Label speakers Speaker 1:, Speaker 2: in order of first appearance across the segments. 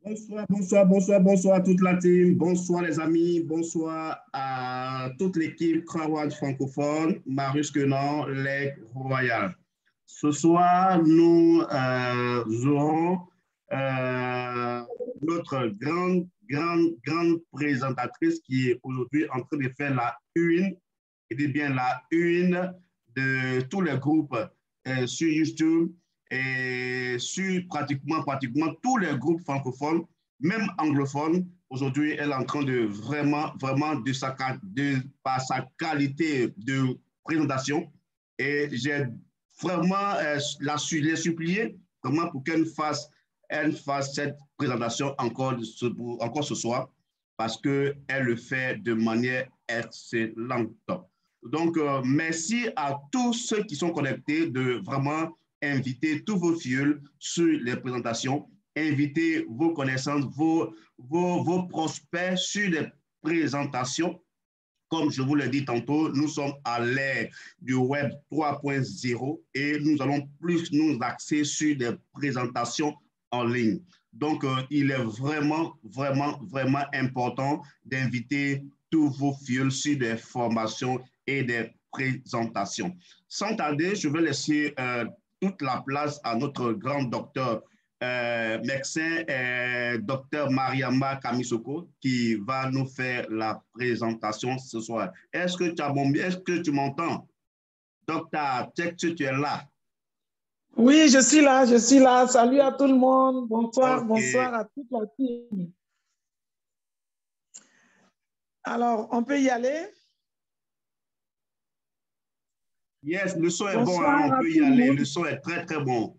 Speaker 1: Bonsoir, bonsoir, bonsoir, bonsoir à toute la team. Bonsoir les amis. Bonsoir à toute l'équipe Crowd francophone, Marius Quenon, l'Aigle Royal. Ce soir, nous aurons notre grande présentatrice qui est aujourd'hui en train de faire la une, et bien la une de tous les groupes sur YouTube et sur pratiquement tous les groupes francophones, même anglophones. Aujourd'hui, elle est en train de vraiment, par sa qualité de présentation, et j'ai vraiment les supplier vraiment pour qu'elle fasse cette présentation encore ce soir, parce qu'elle le fait de manière excellente. Donc, merci à tous ceux qui sont connectés de vraiment inviter tous vos fioles sur les présentations, inviter vos connaissances, vos prospects sur les présentations. Comme je vous l'ai dit tantôt, nous sommes à l'ère du Web 3.0 et nous allons plus nous axer sur des présentations en ligne. Donc, il est vraiment important d'inviter tous vos fioles sur des formations et des présentations. Sans tarder, je vais laisser toute la place à notre grand docteur médecin, docteur Mariama Kamisoko, qui va nous faire la présentation ce soir. Est-ce que tu m'entends? Docteur, check si tu es là.
Speaker 2: Oui, je suis là. Salut à tout le monde. Bonsoir,
Speaker 1: Okay.
Speaker 2: Bonsoir à toute la team. Alors, on peut y aller?
Speaker 1: Yes, le son est bon, hein, on peut y aller. Le son est très bon.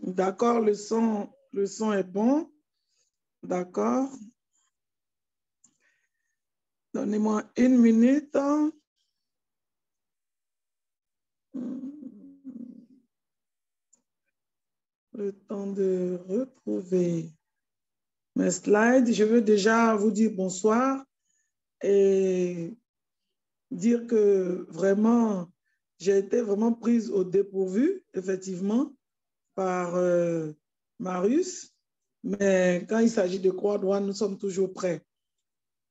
Speaker 2: D'accord, le son est bon. D'accord. Donnez-moi une minute. Le temps de retrouver mes slides. Je veux déjà vous dire bonsoir et dire que vraiment, j'ai été vraiment prise au dépourvu, effectivement, par Marius. Mais quand il s'agit de Croix-Douane, nous sommes toujours prêts.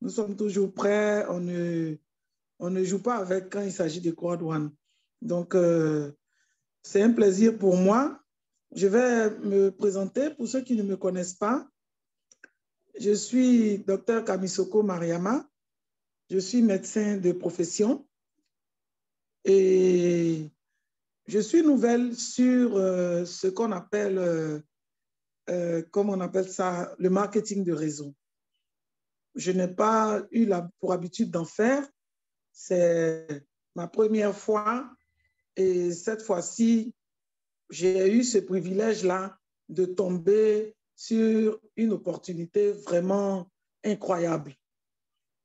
Speaker 2: Nous sommes toujours prêts. On ne joue pas avec quand il s'agit de Croix-Douane. Donc, c'est un plaisir pour moi. Je vais me présenter pour ceux qui ne me connaissent pas. Je suis Dr Kamisoko Mariama. Je suis médecin de profession et je suis nouvelle sur ce qu'on appelle, comment on appelle ça, le marketing de réseau. Je n'ai pas eu pour habitude d'en faire. C'est ma première fois et cette fois-ci, j'ai eu ce privilège-là de tomber sur une opportunité vraiment incroyable.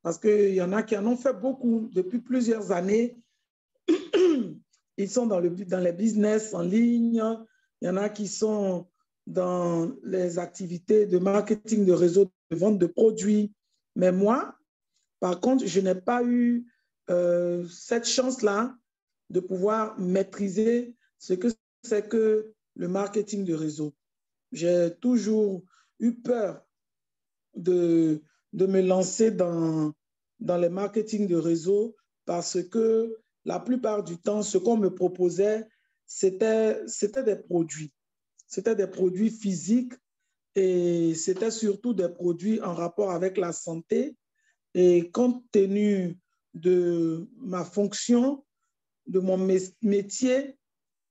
Speaker 2: Parce qu'il y en a qui en ont fait beaucoup depuis plusieurs années. Ils sont dans les business en ligne. Il y en a qui sont dans les activités de marketing de réseau, de vente de produits. Mais moi, par contre, je n'ai pas eu cette chance-là de pouvoir maîtriser ce que c'est que le marketing de réseau. J'ai toujours eu peur de me lancer dans les marketing de réseau parce que la plupart du temps, ce qu'on me proposait, c'était des produits. C'était des produits physiques et c'était surtout des produits en rapport avec la santé. Et compte tenu de ma fonction, de mon métier,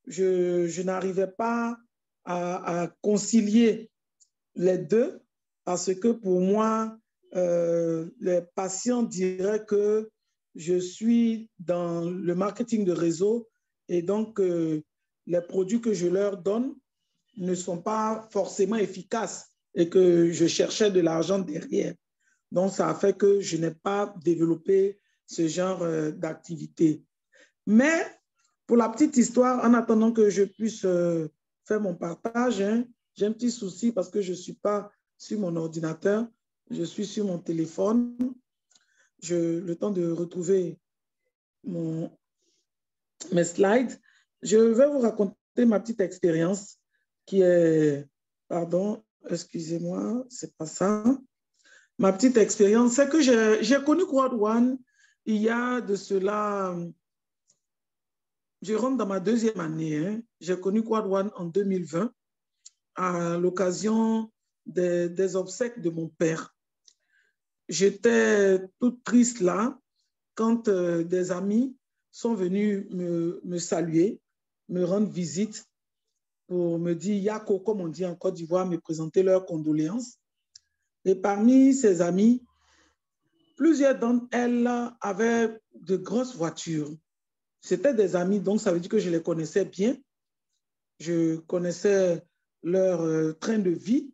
Speaker 2: je n'arrivais pas à concilier les deux parce que pour moi, les patients diraient que je suis dans le marketing de réseau et donc les produits que je leur donne ne sont pas forcément efficaces et que je cherchais de l'argent derrière. Donc, ça a fait que je n'ai pas développé ce genre d'activité. Mais pour la petite histoire, en attendant que je puisse faire mon partage, hein, j'ai un petit souci parce que je ne suis pas sur mon ordinateur, je suis sur mon téléphone. Le temps de retrouver mes slides. Je vais vous raconter ma petite expérience qui est, pardon, excusez-moi, c'est pas ça. Ma petite expérience, c'est que j'ai connu Quad One il y a de cela, je rentre dans ma deuxième année. Hein. J'ai connu Quad One en 2020 à l'occasion des obsèques de mon père. J'étais toute triste là quand des amis sont venus me saluer, me rendre visite pour me dire Yako, comme on dit en Côte d'Ivoire, me présenter leurs condoléances. Et parmi ces amis, plusieurs d'entre elles avaient de grosses voitures. C'était des amis, donc ça veut dire que je les connaissais bien. Je connaissais leur train de vie.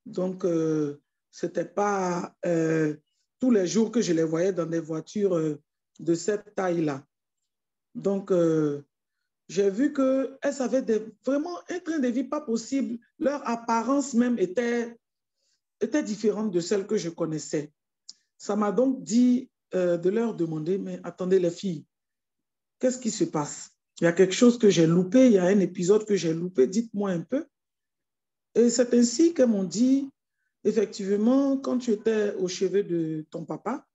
Speaker 2: Donc, ce n'était pas tous les jours que je les voyais dans des voitures de cette taille-là. Donc, j'ai vu qu'elles avaient vraiment un train de vie pas possible. Leur apparence même était différente de celle que je connaissais. Ça m'a donc dit de leur demander, mais attendez les filles, qu'est-ce qui se passe? Il y a quelque chose que j'ai loupé, il y a un épisode que j'ai loupé, dites-moi un peu. Et c'est ainsi qu'elles m'ont dit, effectivement, quand tu étais au chevet de ton papa,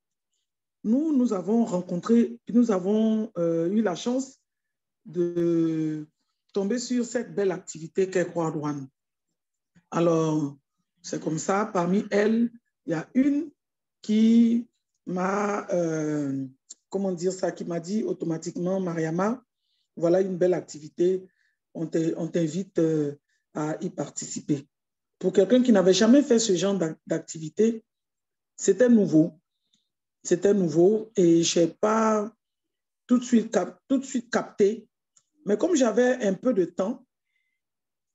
Speaker 2: nous avons rencontré, nous avons eu la chance de tomber sur cette belle activité qu'est Quad One. Alors, c'est comme ça, parmi elles, il y a une qui m'a, comment dire ça, qui m'a dit automatiquement, Mariama, voilà une belle activité, on t'invite à y participer. Pour quelqu'un qui n'avait jamais fait ce genre d'activité, c'était nouveau. C'était nouveau et je n'ai pas tout de suite capté. Mais comme j'avais un peu de temps,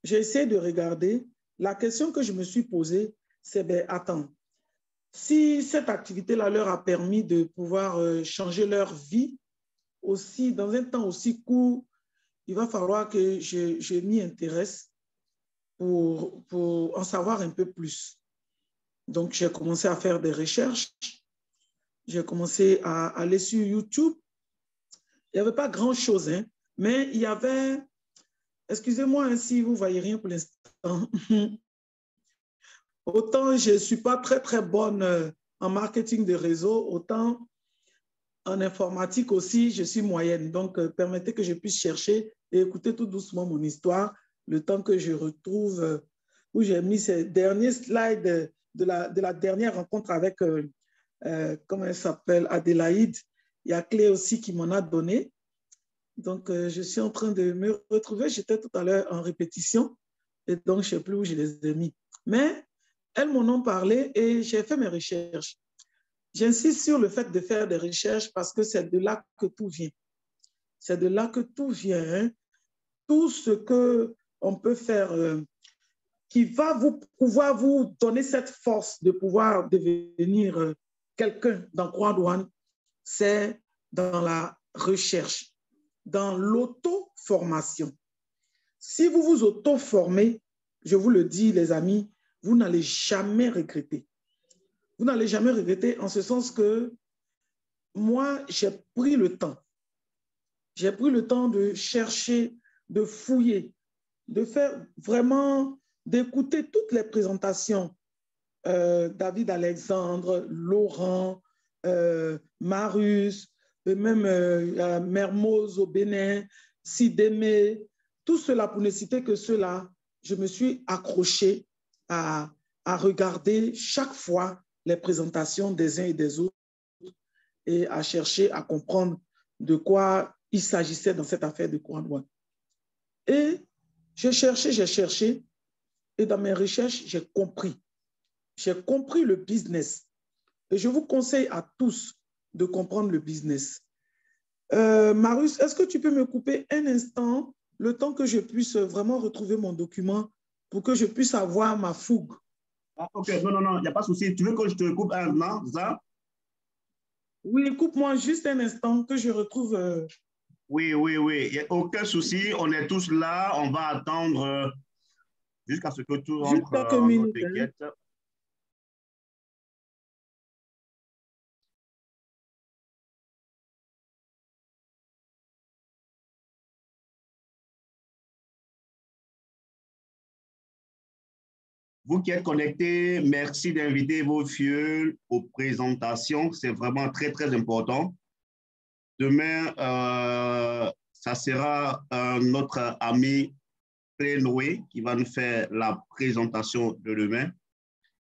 Speaker 2: j'ai essayé de regarder. La question que je me suis posée, c'est, ben, attends, si cette activité-là leur a permis de pouvoir changer leur vie aussi dans un temps aussi court, il va falloir que je m'y intéresse pour en savoir un peu plus. Donc, j'ai commencé à faire des recherches. J'ai commencé à aller sur YouTube. Il n'y avait pas grand-chose, hein, mais il y avait, excusez-moi hein, si vous ne voyez rien pour l'instant. Autant je ne suis pas très, très bonne en marketing de réseau, autant en informatique aussi, je suis moyenne. Donc, permettez que je puisse chercher et écouter tout doucement mon histoire, le temps que je retrouve où j'ai mis ces derniers slides de la dernière rencontre avec, comment elle s'appelle, Adélaïde. Il y a Clé aussi qui m'en a donné. Donc, je suis en train de me retrouver. J'étais tout à l'heure en répétition et donc je ne sais plus où je les ai mis. Mais elles m'en ont parlé et j'ai fait mes recherches. J'insiste sur le fait de faire des recherches parce que c'est de là que tout vient. C'est de là que tout vient. Hein. Tout ce qu'on peut faire qui va pouvoir vous donner cette force de pouvoir devenir quelqu'un dans Quad One, c'est dans la recherche, dans l'auto-formation. Si vous vous auto-formez, je vous le dis les amis, vous n'allez jamais regretter. Vous n'allez jamais regretter en ce sens que moi, j'ai pris le temps. J'ai pris le temps de chercher, de fouiller, de faire vraiment, d'écouter toutes les présentations. David Alexandre, Laurent, Marius, même Mermoz au Bénin, Sidémé, tout cela, pour ne citer que cela, je me suis accroché à regarder chaque fois les présentations des uns et des autres et à chercher à comprendre de quoi il s'agissait dans cette affaire de Quad One. Et j'ai cherché, et dans mes recherches, j'ai compris. J'ai compris le business. Et je vous conseille à tous de comprendre le business. Marius, est-ce que tu peux me couper un instant, le temps que je puisse vraiment retrouver mon document pour que je puisse avoir ma fougue?
Speaker 1: Ah, ok, non, il n'y a pas de souci. Tu veux que je te coupe un instant, ça?
Speaker 2: Oui, coupe-moi juste un instant que je retrouve.
Speaker 1: Oui, il n'y a aucun souci. On est tous là. On va attendre jusqu'à ce que tout
Speaker 2: Juste
Speaker 1: rentre
Speaker 2: quelques
Speaker 1: en ordre.
Speaker 2: minutes. Hein.
Speaker 1: T'inquiète. Vous qui êtes connectés, merci d'inviter vos filles aux présentations. C'est vraiment très, très important. Demain, ça sera notre ami Noé qui va nous faire la présentation de demain.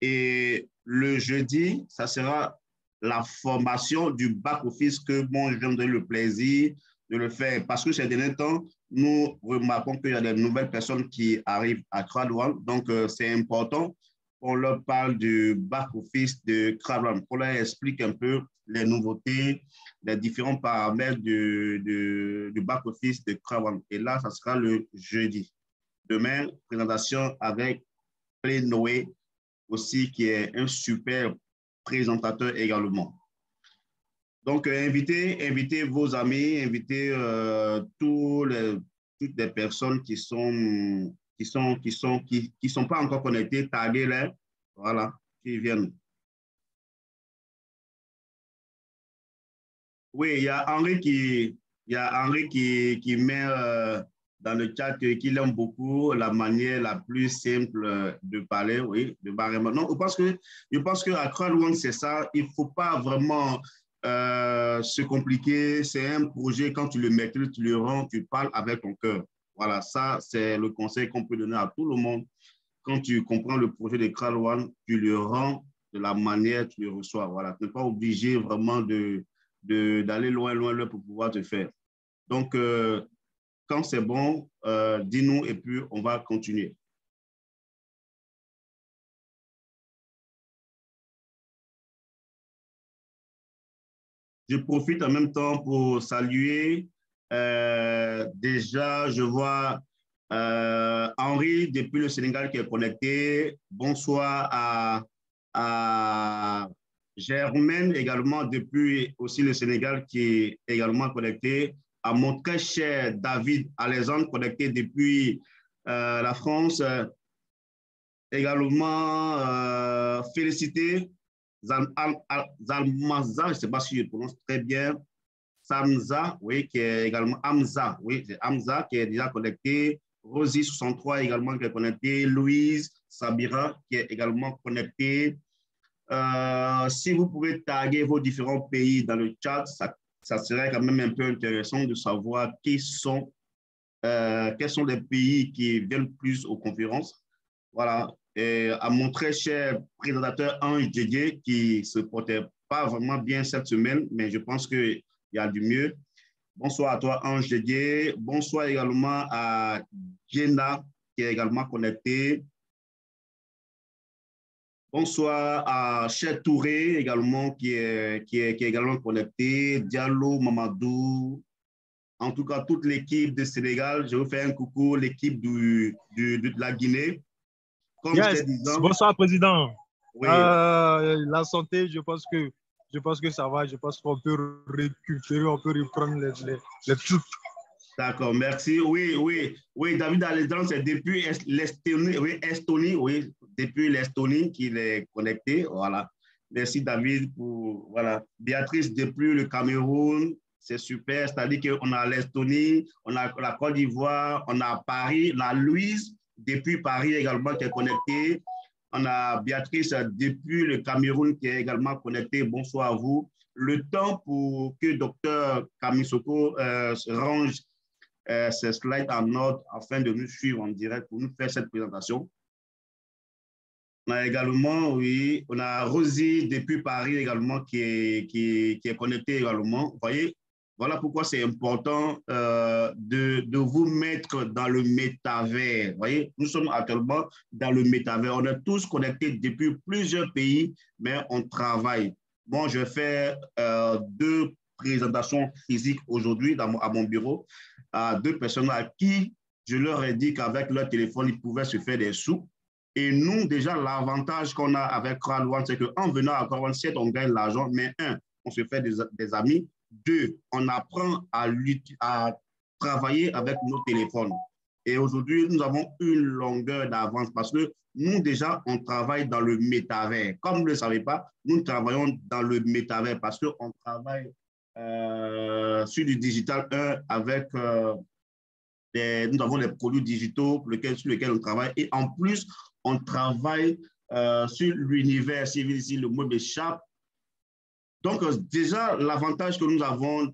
Speaker 1: Et le jeudi, ça sera la formation du back-office que moi, je viens de donner le plaisir de le faire. Parce que ces derniers temps, nous remarquons qu'il y a de nouvelles personnes qui arrivent à CrowdOne. Donc, c'est important qu'on leur parle du back-office de CrowdOne, qu'on leur explique un peu les nouveautés, les différents paramètres du back-office de CrowdOne. Et là, ça sera le jeudi. Demain, présentation avec Noé aussi, qui est un super présentateur également. Donc, invitez vos amis, invitez toutes les personnes qui sont pas encore connectées, taguez-les, voilà, qui viennent. Oui, il y a Henri qui met dans le chat qu'il aime beaucoup la manière la plus simple de parler, oui, de barrément. Non, je pense qu'à CrowdOne, c'est ça. Il ne faut pas vraiment se compliquer. C'est un projet, quand tu le maîtrises, tu le rends, tu parles avec ton cœur. Voilà, ça, c'est le conseil qu'on peut donner à tout le monde. Quand tu comprends le projet de CrowdOne, tu le rends de la manière tu le reçois. Voilà, tu n'es pas obligé vraiment d'aller loin pour pouvoir te faire. Donc, quand c'est bon, dis-nous et puis on va continuer. Je profite en même temps pour saluer. Déjà, je vois Henri depuis le Sénégal qui est connecté. Bonsoir à Germaine également depuis aussi le Sénégal qui est également connecté. À mon très cher David Alexandre connecté depuis la France. Également, féliciter Zalmaza, je ne sais pas si je prononce très bien, Samza, oui, qui est également Hamza, oui, c'est Hamza qui est déjà connecté, Rosie 63 également qui est connectée, Louise Sabira qui est également connectée. Si vous pouvez taguer vos différents pays dans le chat, ça serait quand même un peu intéressant de savoir quels sont les pays qui viennent plus aux conférences. Voilà, et à mon très cher présentateur Ange Didier qui ne se portait pas vraiment bien cette semaine, mais je pense qu'il y a du mieux. Bonsoir à toi, Ange Didier. Bonsoir également à Jenna qui est également connectée. Bonsoir à Cher Touré également qui est également connecté. Diallo, Mamadou. En tout cas, toute l'équipe de Sénégal. Je vous fais un coucou, l'équipe de la Guinée.
Speaker 3: Comme yes. Disant, bonsoir, Président.
Speaker 1: Oui.
Speaker 3: La santé, je pense que ça va. Je pense qu'on peut récupérer, on peut reprendre les trucs.
Speaker 1: D'accord, merci. Oui, David Alexandre, c'est depuis l'Estonie, oui, depuis l'Estonie qu'il est connecté. Voilà. Merci, David, pour, voilà. Béatrice, depuis le Cameroun, c'est super. C'est-à-dire qu'on a l'Estonie, on a la Côte d'Ivoire, on a Paris, la Louise, depuis Paris également, qui est connectée. On a Béatrice depuis le Cameroun qui est également connectée. Bonsoir à vous. Le temps pour que Dr Kamisoko range ces slides en ordre afin de nous suivre en direct pour nous faire cette présentation. On a également, oui, on a Rosie depuis Paris également qui est connectée également. Vous voyez, voilà pourquoi c'est important de vous mettre dans le métavers. Vous voyez, nous sommes actuellement dans le métavers. On est tous connectés depuis plusieurs pays, mais on travaille. Bon, je vais faire 2 présentations physiques aujourd'hui à mon bureau à 2 personnes à qui je leur ai dit qu'avec leur téléphone, ils pouvaient se faire des sous. Et nous, déjà, l'avantage qu'on a avec CrowdOne, c'est qu'en venant à CrowdOne, on gagne l'argent, mais 1, on se fait des amis. 2, on apprend à travailler avec nos téléphones. Et aujourd'hui, nous avons une longueur d'avance parce que nous, déjà, on travaille dans le métavers. Comme vous ne le savez pas, nous travaillons dans le métavers parce qu'on travaille sur du digital 1 avec nous avons des produits digitaux sur lesquels on travaille. Et en plus, on travaille sur l'univers civil ici, le mot m'échappe. Donc, déjà, l'avantage que nous avons,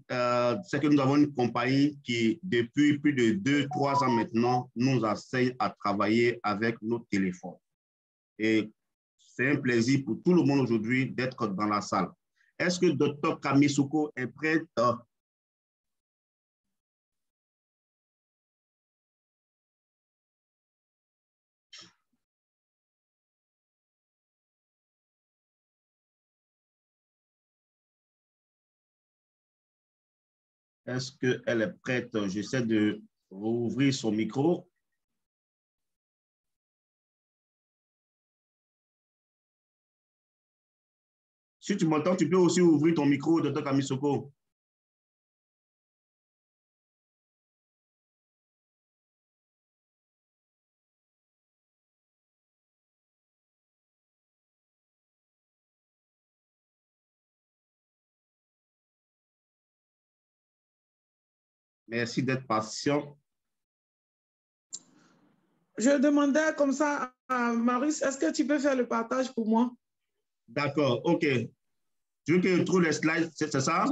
Speaker 1: c'est que nous avons une compagnie qui, depuis plus de 2-3 ans maintenant, nous enseigne à travailler avec nos téléphones. Et c'est un plaisir pour tout le monde aujourd'hui d'être dans la salle. Est-ce que Dr. Kamisuko est prête? Est-ce qu'elle est prête? J'essaie de rouvrir son micro. Si tu m'entends, tu peux aussi ouvrir ton micro, Dr. Kamisuko. Merci d'être patient.
Speaker 2: Je demandais comme ça à Marius, est-ce que tu peux faire le partage pour moi?
Speaker 1: D'accord, OK. Tu veux que je trouve les slides, c'est ça?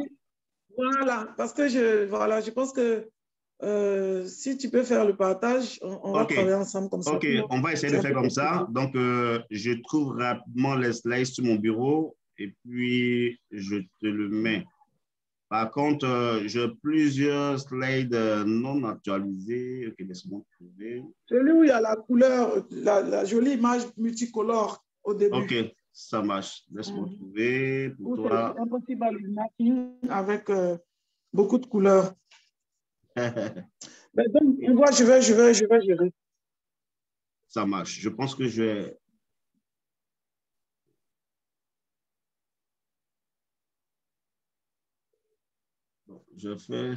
Speaker 2: Voilà, parce que je pense que si tu peux faire le partage, on va travailler ensemble comme ça.
Speaker 1: OK, on va essayer de faire comme ça. Donc, je trouve rapidement les slides sur mon bureau et puis je te le mets. Par contre, j'ai plusieurs slides non actualisés. OK, laisse-moi trouver.
Speaker 2: Celui où il y a la couleur, la jolie image multicolore au début.
Speaker 1: OK, ça marche. Laisse-moi trouver pour toi.
Speaker 2: C'est impossible à l'imaginer avec beaucoup de couleurs. Mais donc, moi, je vais gérer.
Speaker 1: Ça marche. Je pense que je vais... Je fais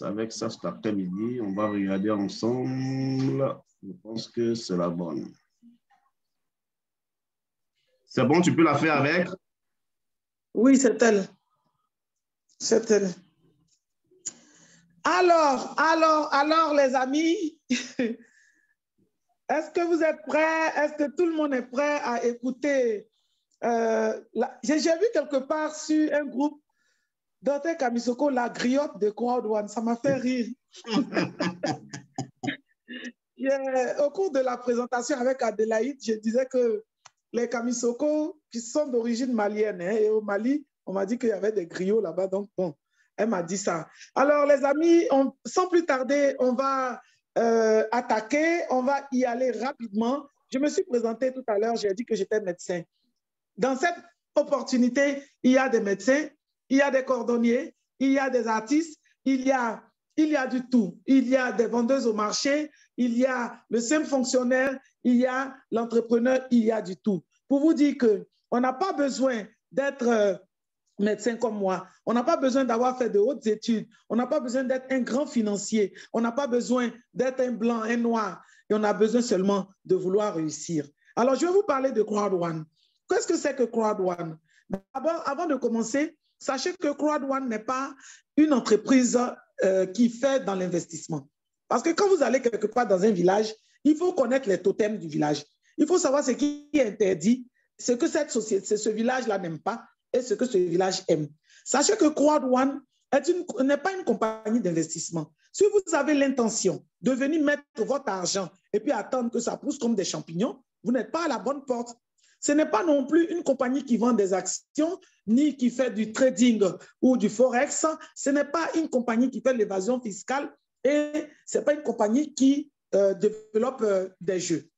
Speaker 1: avec ça cet après-midi. On va regarder ensemble. Je pense que c'est la bonne. C'est bon, tu peux la faire avec?
Speaker 2: Oui, c'est elle. C'est elle. Alors, les amis, est-ce que vous êtes prêts? Est-ce que tout le monde est prêt à écouter? J'ai vu quelque part sur un groupe Dr. Kamisuko, la griotte de Crowd One. Ça m'a fait rire. Au cours de la présentation avec Adélaïde, je disais que les Kamisoko, qui sont d'origine malienne, hein, et au Mali, on m'a dit qu'il y avait des griots là-bas. Donc, bon, elle m'a dit ça. Alors, les amis, sans plus tarder, on va attaquer. On va y aller rapidement. Je me suis présentée tout à l'heure. J'ai dit que j'étais médecin. Dans cette opportunité, il y a des médecins, il y a des cordonniers, il y a des artistes, il y a du tout. Il y a des vendeuses au marché, il y a le simple fonctionnaire, il y a l'entrepreneur, il y a du tout. Pour vous dire qu'on n'a pas besoin d'être médecin comme moi, on n'a pas besoin d'avoir fait de hautes études, on n'a pas besoin d'être un grand financier, on n'a pas besoin d'être un blanc, un noir, et on a besoin seulement de vouloir réussir. Alors, je vais vous parler de Crowd One. Qu'est-ce que c'est que Crowd One? D'abord, avant de commencer, sachez que Crowd One n'est pas une entreprise qui fait dans l'investissement. Parce que quand vous allez quelque part dans un village, il faut connaître les totems du village. Il faut savoir ce qui est interdit, ce que cette société, ce village-là n'aime pas et ce que ce village aime. Sachez que Crowd One n'est pas une compagnie d'investissement. Si vous avez l'intention de venir mettre votre argent et puis attendre que ça pousse comme des champignons, vous n'êtes pas à la bonne porte. Ce n'est pas non plus une compagnie qui vend des actions, ni qui fait du trading ou du forex. Ce n'est pas une compagnie qui fait l'évasion fiscale et ce n'est pas une compagnie qui développe des jeux.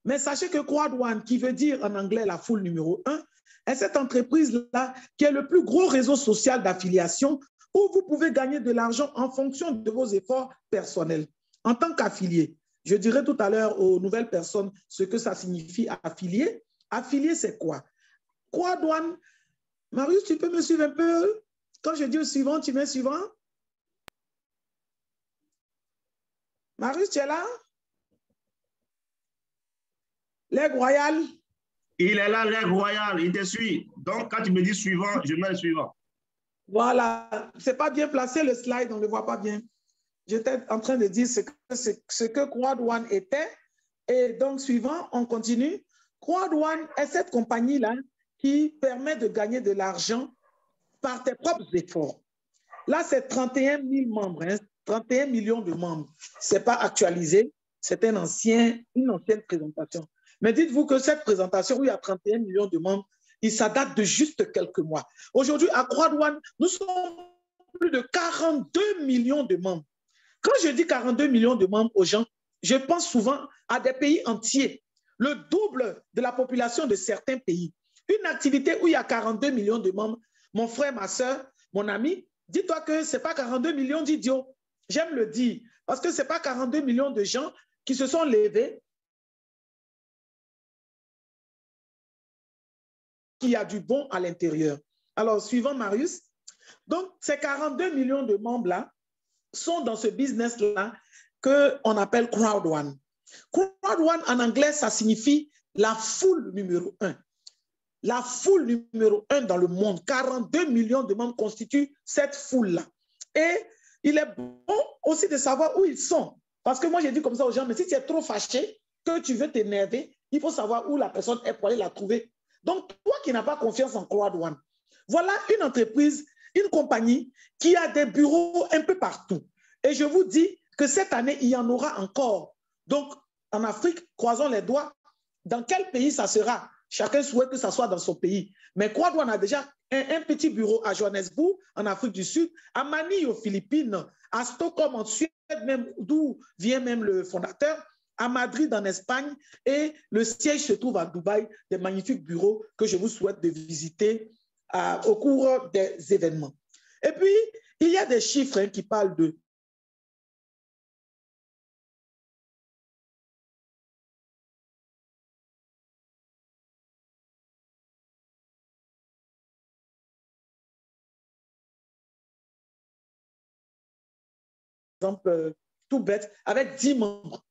Speaker 2: Mais sachez que Crowd One, qui veut dire en anglais la foule numéro 1, est cette entreprise-là qui est le plus gros réseau social d'affiliation où vous pouvez gagner de l'argent en fonction de vos efforts personnels. En tant qu'affilié, je dirai tout à l'heure aux nouvelles personnes ce que ça signifie affilié. Affilié, c'est quoi? Crowd One, Marius, tu peux me suivre un peu? Quand je dis au suivant, tu mets suivant? Marius, tu es là? L'aigle royal?
Speaker 1: Il est là, l'aigle royal, il te suit. Donc, quand tu me dis suivant, je mets le suivant.
Speaker 2: Voilà, ce n'est pas bien placé le slide, on ne le voit pas bien. J'étais en train de dire ce que Crowd One était Et donc, suivant, on continue. Croix-Douane est cette compagnie-là qui permet de gagner de l'argent par tes propres efforts. Là, c'est 31 000 membres, hein, 31 millions de membres. Ce n'est pas actualisé, c'est une ancienne présentation. Mais dites-vous que cette présentation, où il y a 31 millions de membres, ça date de juste quelques mois. Aujourd'hui, à Croix-Douane, nous sommes plus de 42 millions de membres. Quand je dis 42 millions de membres aux gens, je pense souvent à des pays entiers, le double de la population de certains pays. Une activité où il y a 42 millions de membres, mon frère, ma soeur, mon ami, dis-toi que ce n'est pas 42 millions d'idiots. J'aime le dire, parce que ce n'est pas 42 millions de gens qui se sont levés, qui a du bon à l'intérieur. Alors, suivant Marius, donc ces 42 millions de membres-là sont dans ce business-là qu'on appelle Crowd1. Crowd1, en anglais, ça signifie la foule numéro 1. La foule numéro 1 dans le monde. 42 millions de membres constituent cette foule-là. Et il est bon aussi de savoir où ils sont. Parce que moi, j'ai dit comme ça aux gens, mais si tu es trop fâché, que tu veux t'énerver, il faut savoir où la personne est pour aller la trouver. Donc, toi qui n'as pas confiance en Crowd1, voilà une entreprise, une compagnie qui a des bureaux un peu partout. Et je vous dis que cette année, il y en aura encore. Donc, en Afrique, croisons les doigts. Dans quel pays ça sera? Chacun souhaite que ça soit dans son pays. Mais Crowd1 a déjà un petit bureau à Johannesburg, en Afrique du Sud, à Manille, aux Philippines, à Stockholm, en Suède, d'où vient même le fondateur, à Madrid, en Espagne, et le siège se trouve à Dubaï, des magnifiques bureaux que je vous souhaite de visiter au cours des événements. Et puis, il y a des chiffres qui parlent de exemple tout bête, avec 10 membres.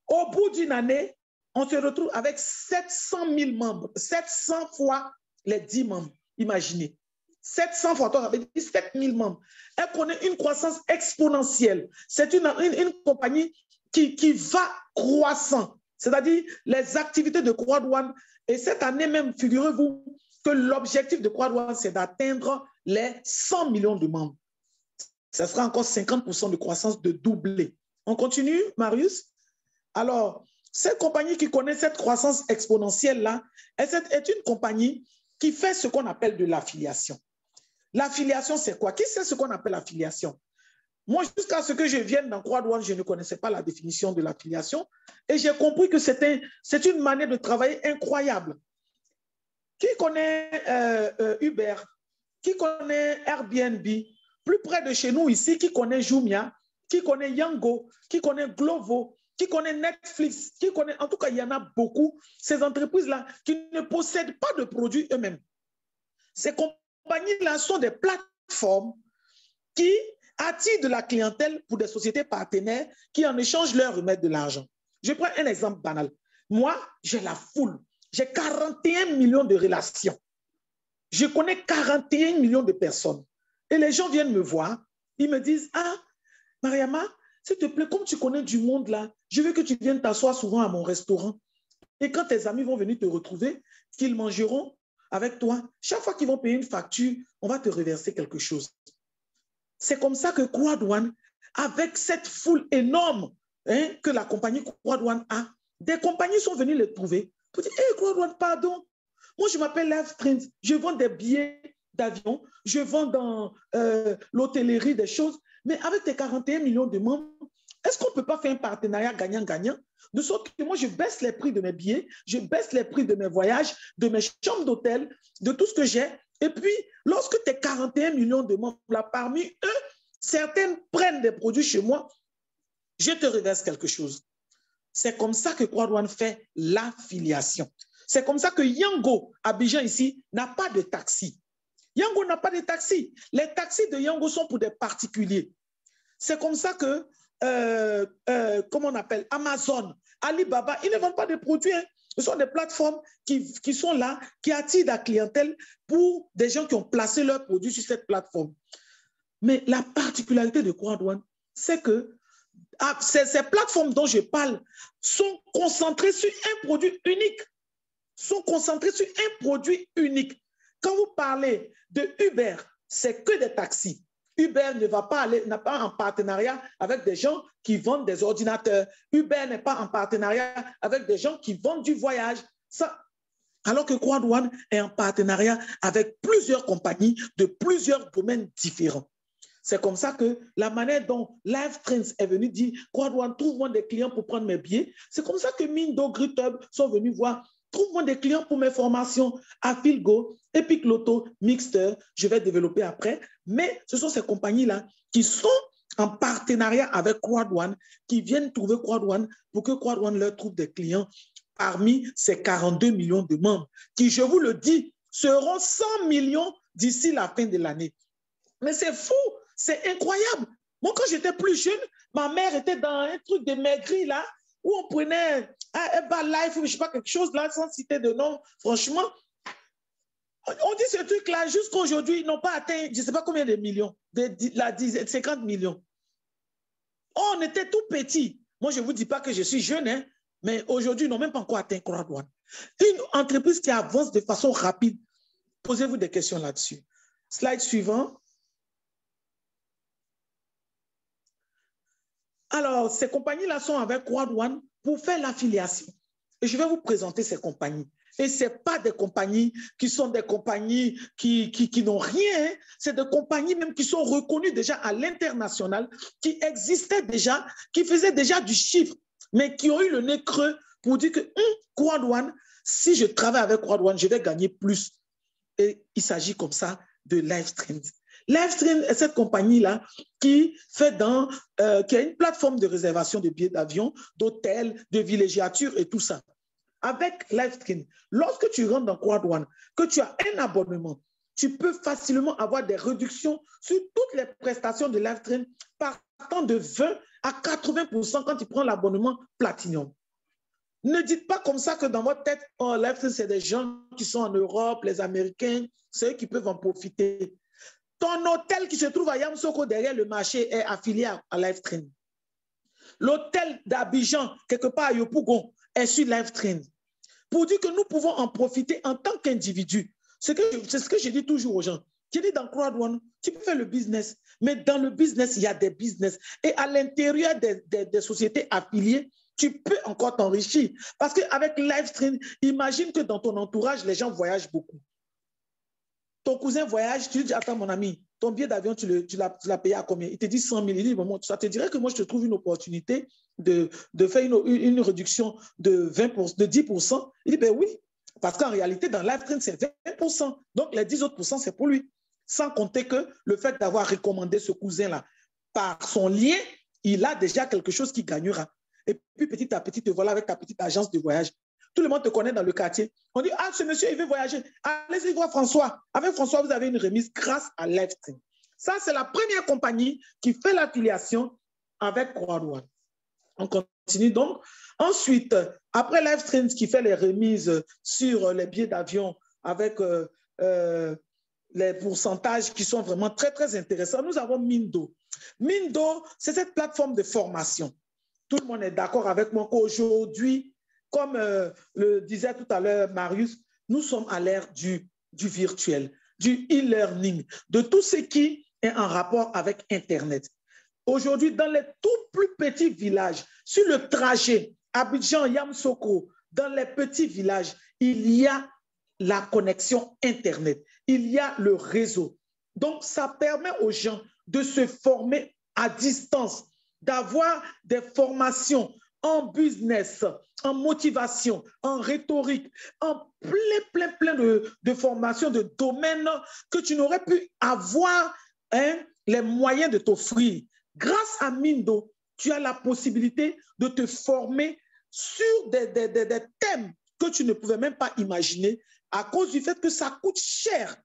Speaker 2: Au bout d'une année, on se retrouve avec 700 000 membres, 700 fois les 10 membres. Imaginez, 700 fois, ça veut dire 7 000 membres. Elle connaît une croissance exponentielle. C'est une compagnie qui va croissant, c'est-à-dire les activités de Crowd1. Et cette année même, figurez-vous que l'objectif de Crowd1, c'est d'atteindre les 100 millions de membres. Ça sera encore 50% de croissance, de doubler. On continue, Marius? Alors, cette compagnie qui connaît cette croissance exponentielle-là est une compagnie qui fait ce qu'on appelle de l'affiliation. L'affiliation, c'est quoi? Qui sait ce qu'on appelle l'affiliation? Moi, jusqu'à ce que je vienne dans Crowd1, je ne connaissais pas la définition de l'affiliation et j'ai compris que c'est une manière de travailler incroyable. Qui connaît Uber? Qui connaît Airbnb? Plus près de chez nous ici, qui connaît Jumia? Qui connaît Yango? Qui connaît Glovo? Qui connaît Netflix? Qui connaît, en tout cas, il y en a beaucoup, ces entreprises-là qui ne possèdent pas de produits eux-mêmes. Ces compagnies-là sont des plateformes qui attirent de la clientèle pour des sociétés partenaires qui, en échange, leur remettent de l'argent. Je prends un exemple banal. Moi, j'ai la foule. J'ai 41 millions de relations. Je connais 41 millions de personnes. Et les gens viennent me voir. Ils me disent, ah, Mariama, s'il te plaît, comme tu connais du monde là, je veux que tu viennes t'asseoir souvent à mon restaurant. Et quand tes amis vont venir te retrouver, qu'ils mangeront avec toi, chaque fois qu'ils vont payer une facture, on va te reverser quelque chose. C'est comme ça que Crowd1, avec cette foule énorme que la compagnie Crowd1 a, des compagnies sont venues les trouver pour dire, hey, Crowd1, pardon, moi je m'appelle Livestream, je vends des billets d'avion, je vends dans l'hôtellerie des choses, mais avec tes 41 millions de membres, est-ce qu'on ne peut pas faire un partenariat gagnant-gagnant? De sorte que moi, je baisse les prix de mes billets, je baisse les prix de mes voyages, de mes chambres d'hôtel, de tout ce que j'ai. Et puis, lorsque tes 41 millions de membres, là, parmi eux, certains prennent des produits chez moi, je te reverse quelque chose. C'est comme ça que Crowd1 fait l'affiliation. C'est comme ça que Yango, Abidjan ici, n'a pas de taxi. Yango n'a pas de taxi. Les taxis de Yango sont pour des particuliers. C'est comme ça que, comment on appelle, Amazon, Alibaba, ils ne vendent pas de produits. Hein. Ce sont des plateformes qui sont là, qui attirent la clientèle pour des gens qui ont placé leurs produits sur cette plateforme. Mais la particularité de Crowd1, c'est que Ces plateformes dont je parle sont concentrées sur un produit unique. Sont concentrées sur un produit unique. Quand vous parlez de Uber, c'est que des taxis. Uber ne va pas aller, n'a pas en partenariat avec des gens qui vendent des ordinateurs. Uber n'est pas en partenariat avec des gens qui vendent du voyage. Ça, alors que Croix-Douane est en partenariat avec plusieurs compagnies de plusieurs domaines différents. C'est comme ça que la manière dont LiveTrends est venu dire Croix-Douane, trouve-moi des clients pour prendre mes billets. C'est comme ça que Mindo, GreenTube sont venus voir trouve-moi des clients pour mes formations à Philgo, Epic Lotto, Mixter, je vais développer après. Mais ce sont ces compagnies-là qui sont en partenariat avec Croix-Douane, qui viennent trouver Croix-Douane pour que Croix-Douane leur trouve des clients parmi ces 42 millions de membres, qui, je vous le dis, seront 100 millions d'ici la fin de l'année. Mais c'est fou, c'est incroyable. Moi, quand j'étais plus jeune, ma mère était dans un truc de maigri, là, où on prenait Herbalife ou je ne sais pas, quelque chose là, sans citer de nom. Franchement, on dit ce truc-là, jusqu'à aujourd'hui, ils n'ont pas atteint, je ne sais pas combien de millions, 50 millions. Oh, on était tout petits. Moi, je ne vous dis pas que je suis jeune, hein, mais aujourd'hui, ils n'ont même pas encore atteint Croix-Douane. Une entreprise qui avance de façon rapide, posez-vous des questions là-dessus. Slide suivant. Alors, ces compagnies-là sont avec Croix-Douane pour faire l'affiliation. Et je vais vous présenter ces compagnies. Et ce n'est pas des compagnies qui sont des compagnies qui n'ont rien. C'est des compagnies même qui sont reconnues déjà à l'international, qui existaient déjà, qui faisaient déjà du chiffre, mais qui ont eu le nez creux pour dire que Croix-Douane, si je travaille avec Croix-Douane, je vais gagner plus. Et il s'agit comme ça de LiveTrends. LiveTrends est cette compagnie-là qui a une plateforme de réservation de billets d'avion, d'hôtels, de villégiature et tout ça. Avec LiveTrends, lorsque tu rentres dans Croix-Douane, que tu as un abonnement, tu peux facilement avoir des réductions sur toutes les prestations de LiveTrends partant de 20 à 80% quand tu prends l'abonnement Platinum. Ne dites pas comme ça que dans votre tête, oh, LiveTrends, c'est des gens qui sont en Europe, les Américains, c'est eux qui peuvent en profiter. Ton hôtel qui se trouve à Yamoussoukro derrière le marché est affilié à LiveTrends. L'hôtel d'Abidjan, quelque part à Yopougon, est sur LiveTrends. Pour dire que nous pouvons en profiter en tant qu'individu. C'est ce que je dis toujours aux gens. Je dis dans Croix-Douane, tu peux faire le business, mais dans le business, il y a des business. Et à l'intérieur des sociétés affiliées, tu peux encore t'enrichir. Parce qu'avec LiveTrends, imagine que dans ton entourage, les gens voyagent beaucoup. Ton cousin voyage, tu lui dis, attends mon ami, ton billet d'avion, tu l'as payé à combien? Il te dit 100 000. Il dit, bon, ça te dirait que moi, je te trouve une opportunité de faire une réduction de 10%. Il dit, ben oui, parce qu'en réalité, dans LiveTrends, c'est 20%. Donc, les 10 autres %, c'est pour lui. Sans compter que le fait d'avoir recommandé ce cousin-là par son lien, il a déjà quelque chose qui gagnera. Et puis, petit à petit, te voilà avec ta petite agence de voyage. Tout le monde te connaît dans le quartier. On dit, ah, ce monsieur, il veut voyager. Allez-y voir François. Avec François, vous avez une remise grâce à LiveTrends. Ça, c'est la première compagnie qui fait l'affiliation avec Croix-Douane. On continue donc. Ensuite, après LiveTrends qui fait les remises sur les billets d'avion avec les pourcentages qui sont vraiment très, très intéressants, nous avons Mindo. Mindo, c'est cette plateforme de formation. Tout le monde est d'accord avec moi qu'aujourd'hui, comme le disait tout à l'heure Marius, nous sommes à l'ère du virtuel, du e-learning, de tout ce qui est en rapport avec Internet. Aujourd'hui, dans les tout plus petits villages, sur le trajet Abidjan, Yamoussoukro, dans les petits villages, il y a la connexion Internet, il y a le réseau. Donc, ça permet aux gens de se former à distance, d'avoir des formations en business, en motivation, en rhétorique, en plein de formations, de domaines que tu n'aurais pu avoir les moyens de t'offrir. Grâce à Mindo, tu as la possibilité de te former sur des thèmes que tu ne pouvais même pas imaginer à cause du fait que ça coûte cher.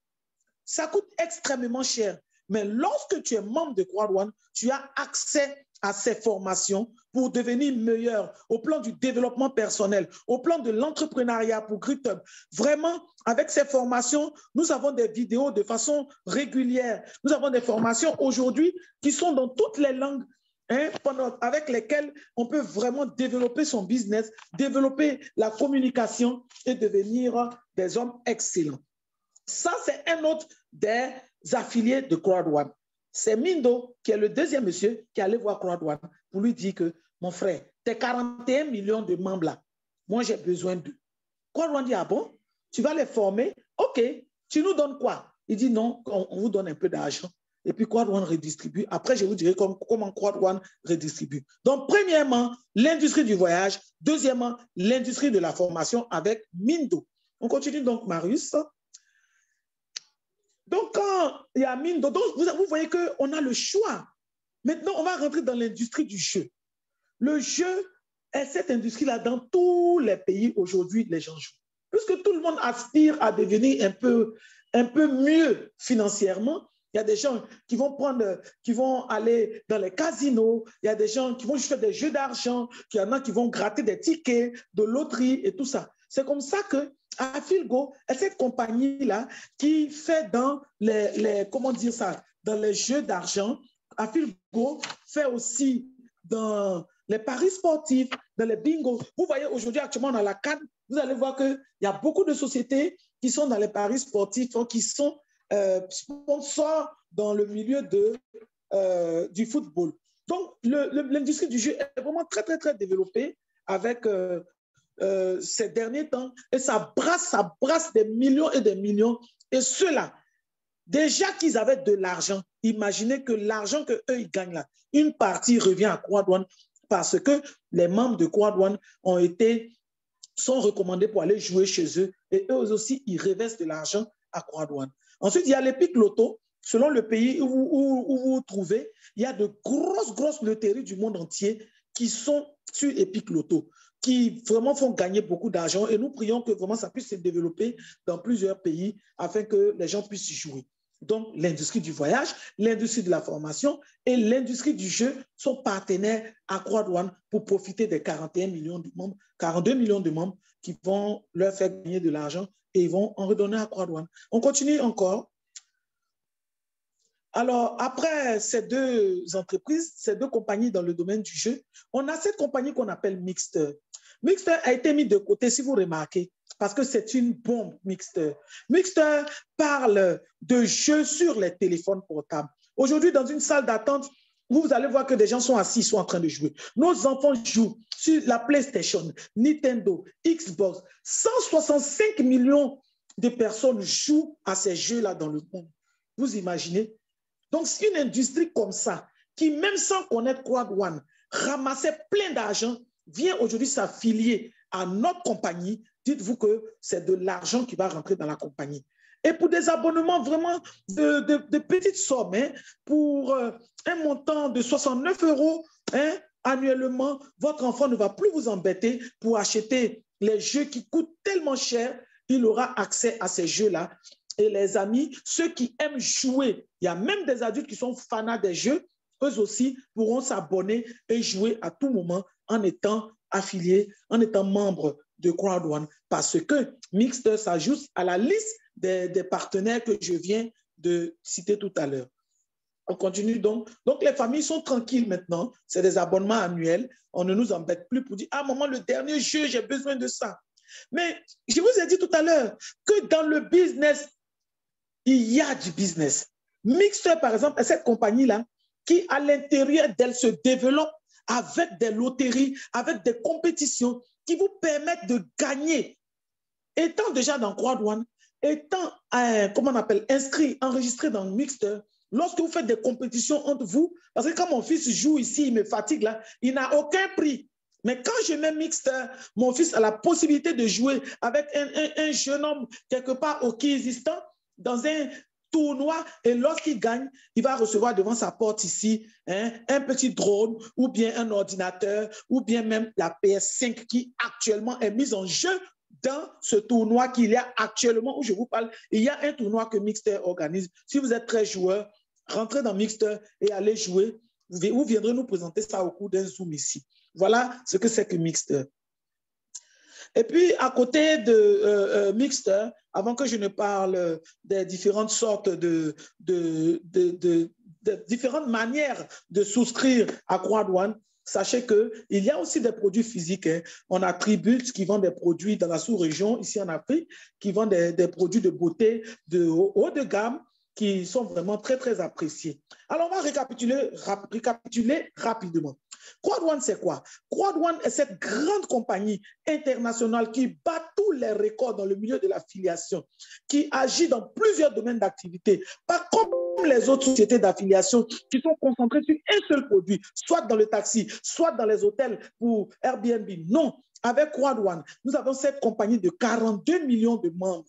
Speaker 2: Ça coûte extrêmement cher. Mais lorsque tu es membre de Croix-Douane, tu as accès à ces formations pour devenir meilleur au plan du développement personnel, au plan de l'entrepreneuriat pour GreenTube. Vraiment, avec ces formations, nous avons des vidéos de façon régulière. Nous avons des formations aujourd'hui qui sont dans toutes les langues. hein, avec lesquels on peut vraiment développer son business, développer la communication et devenir des hommes excellents. Ça, c'est un autre des affiliés de CrowdOne. C'est Mindo, qui est le deuxième monsieur, qui allait voir CrowdOne pour lui dire que, mon frère, tes 41 millions de membres là, moi j'ai besoin d'eux. CrowdOne dit, ah bon, tu vas les former? Ok, tu nous donnes quoi? Il dit, non, on vous donne un peu d'argent. Et puis CrowdOne redistribue. Après, je vous dirai comment CrowdOne redistribue. Donc, premièrement, l'industrie du voyage. Deuxièmement, l'industrie de la formation avec Mindo. On continue donc, Marius. Donc, quand il y a Mindo, donc vous voyez qu'on a le choix. Maintenant, on va rentrer dans l'industrie du jeu. Le jeu est cette industrie-là dans tous les pays aujourd'hui, les gens jouent. Puisque tout le monde aspire à devenir un peu mieux financièrement, il y a des gens qui vont aller dans les casinos, il y a des gens qui vont faire des jeux d'argent, il y en a qui vont gratter des tickets de loterie et tout ça. C'est comme ça que Afilgo est cette compagnie-là qui fait dans dans les jeux d'argent. Afilgo fait aussi dans les paris sportifs, dans les bingos. Vous voyez aujourd'hui actuellement dans la CAN, vous allez voir qu'il y a beaucoup de sociétés qui sont dans les paris sportifs, qui sont sponsors dans le milieu du football. Donc, l'industrie du jeu est vraiment très, très, très développée avec ces derniers temps et ça brasse des millions et des millions. Et ceux-là, déjà qu'ils avaient de l'argent, imaginez que l'argent qu'eux, ils gagnent là, une partie revient à CrowdOne parce que les membres de CrowdOne sont recommandés pour aller jouer chez eux et eux aussi, ils reversent de l'argent à CrowdOne. Ensuite, il y a l'Epic Loto. Selon le pays où vous vous trouvez, il y a de grosses loteries du monde entier qui sont sur Epic Loto, qui vraiment font gagner beaucoup d'argent et nous prions que vraiment ça puisse se développer dans plusieurs pays afin que les gens puissent y jouer. Donc, l'industrie du voyage, l'industrie de la formation et l'industrie du jeu sont partenaires à CrowdOne pour profiter des 41 millions de membres, 42 millions de membres qui vont leur faire gagner de l'argent et ils vont en redonner à CrowdOne. On continue encore. Alors, après ces deux entreprises, ces deux compagnies dans le domaine du jeu, on a cette compagnie qu'on appelle Mixter. Mixter a été mis de côté, si vous remarquez, parce que c'est une bombe, Mixter. Mixter parle de jeux sur les téléphones portables. Aujourd'hui, dans une salle d'attente, vous allez voir que des gens sont assis, sont en train de jouer. Nos enfants jouent sur la PlayStation, Nintendo, Xbox. 165 millions de personnes jouent à ces jeux-là dans le monde. Vous imaginez? Donc, c'est une industrie comme ça, qui même sans connaître CrowdOne, ramassait plein d'argent, vient aujourd'hui s'affilier à notre compagnie. Dites-vous que c'est de l'argent qui va rentrer dans la compagnie. Et pour des abonnements vraiment de petites sommes, hein, pour un montant de 69 € hein, annuellement, votre enfant ne va plus vous embêter pour acheter les jeux qui coûtent tellement cher. Il aura accès à ces jeux-là. Et les amis, ceux qui aiment jouer, il y a même des adultes qui sont fanats des jeux, eux aussi pourront s'abonner et jouer à tout moment en étant affiliés, en étant membres de CrowdOne, parce que Mixter s'ajoute à la liste des partenaires que je viens de citer tout à l'heure. On continue donc. Donc, les familles sont tranquilles maintenant. C'est des abonnements annuels. On ne nous embête plus pour dire, ah, maman, le dernier jeu, j'ai besoin de ça. Mais je vous ai dit tout à l'heure que dans le business, il y a du business. Mixter, par exemple, est cette compagnie-là qui, à l'intérieur d'elle, se développe avec des loteries, avec des compétitions qui vous permettent de gagner. Étant déjà dans CrowdOne, étant, comment on appelle, inscrit, enregistré dans Mixter, lorsque vous faites des compétitions entre vous, parce que quand mon fils joue ici, il me fatigue là, il n'a aucun prix. Mais quand je mets Mixter, mon fils a la possibilité de jouer avec un jeune homme quelque part au Kyrgyzstan, dans un tournoi, et lorsqu'il gagne, il va recevoir devant sa porte ici un petit drone ou bien un ordinateur ou bien même la PS5 qui actuellement est mise en jeu dans ce tournoi qu'il y a actuellement où je vous parle. Il y a un tournoi que Mixter organise. Si vous êtes très joueur, rentrez dans Mixter et allez jouer. Vous viendrez nous présenter ça au cours d'un Zoom ici. Voilà ce que c'est que Mixter. Et puis, à côté de Mixter, avant que je ne parle des différentes sortes différentes manières de souscrire à Croix-Douane. Sachez qu'il y a aussi des produits physiques. Hein. On a Tribute qui vend des produits dans la sous-région, ici en Afrique, qui vend des produits de beauté de haut de gamme qui sont vraiment très, très appréciés. Alors, on va récapituler rapidement. Croix-Douane, c'est quoi? Croix-Douane est cette grande compagnie internationale qui bat tous les records dans le milieu de l'affiliation, qui agit dans plusieurs domaines d'activité, pas comme les autres sociétés d'affiliation qui sont concentrées sur un seul produit, soit dans le taxi, soit dans les hôtels pour Airbnb. Non, avec Croix-Douane, nous avons cette compagnie de 42 millions de membres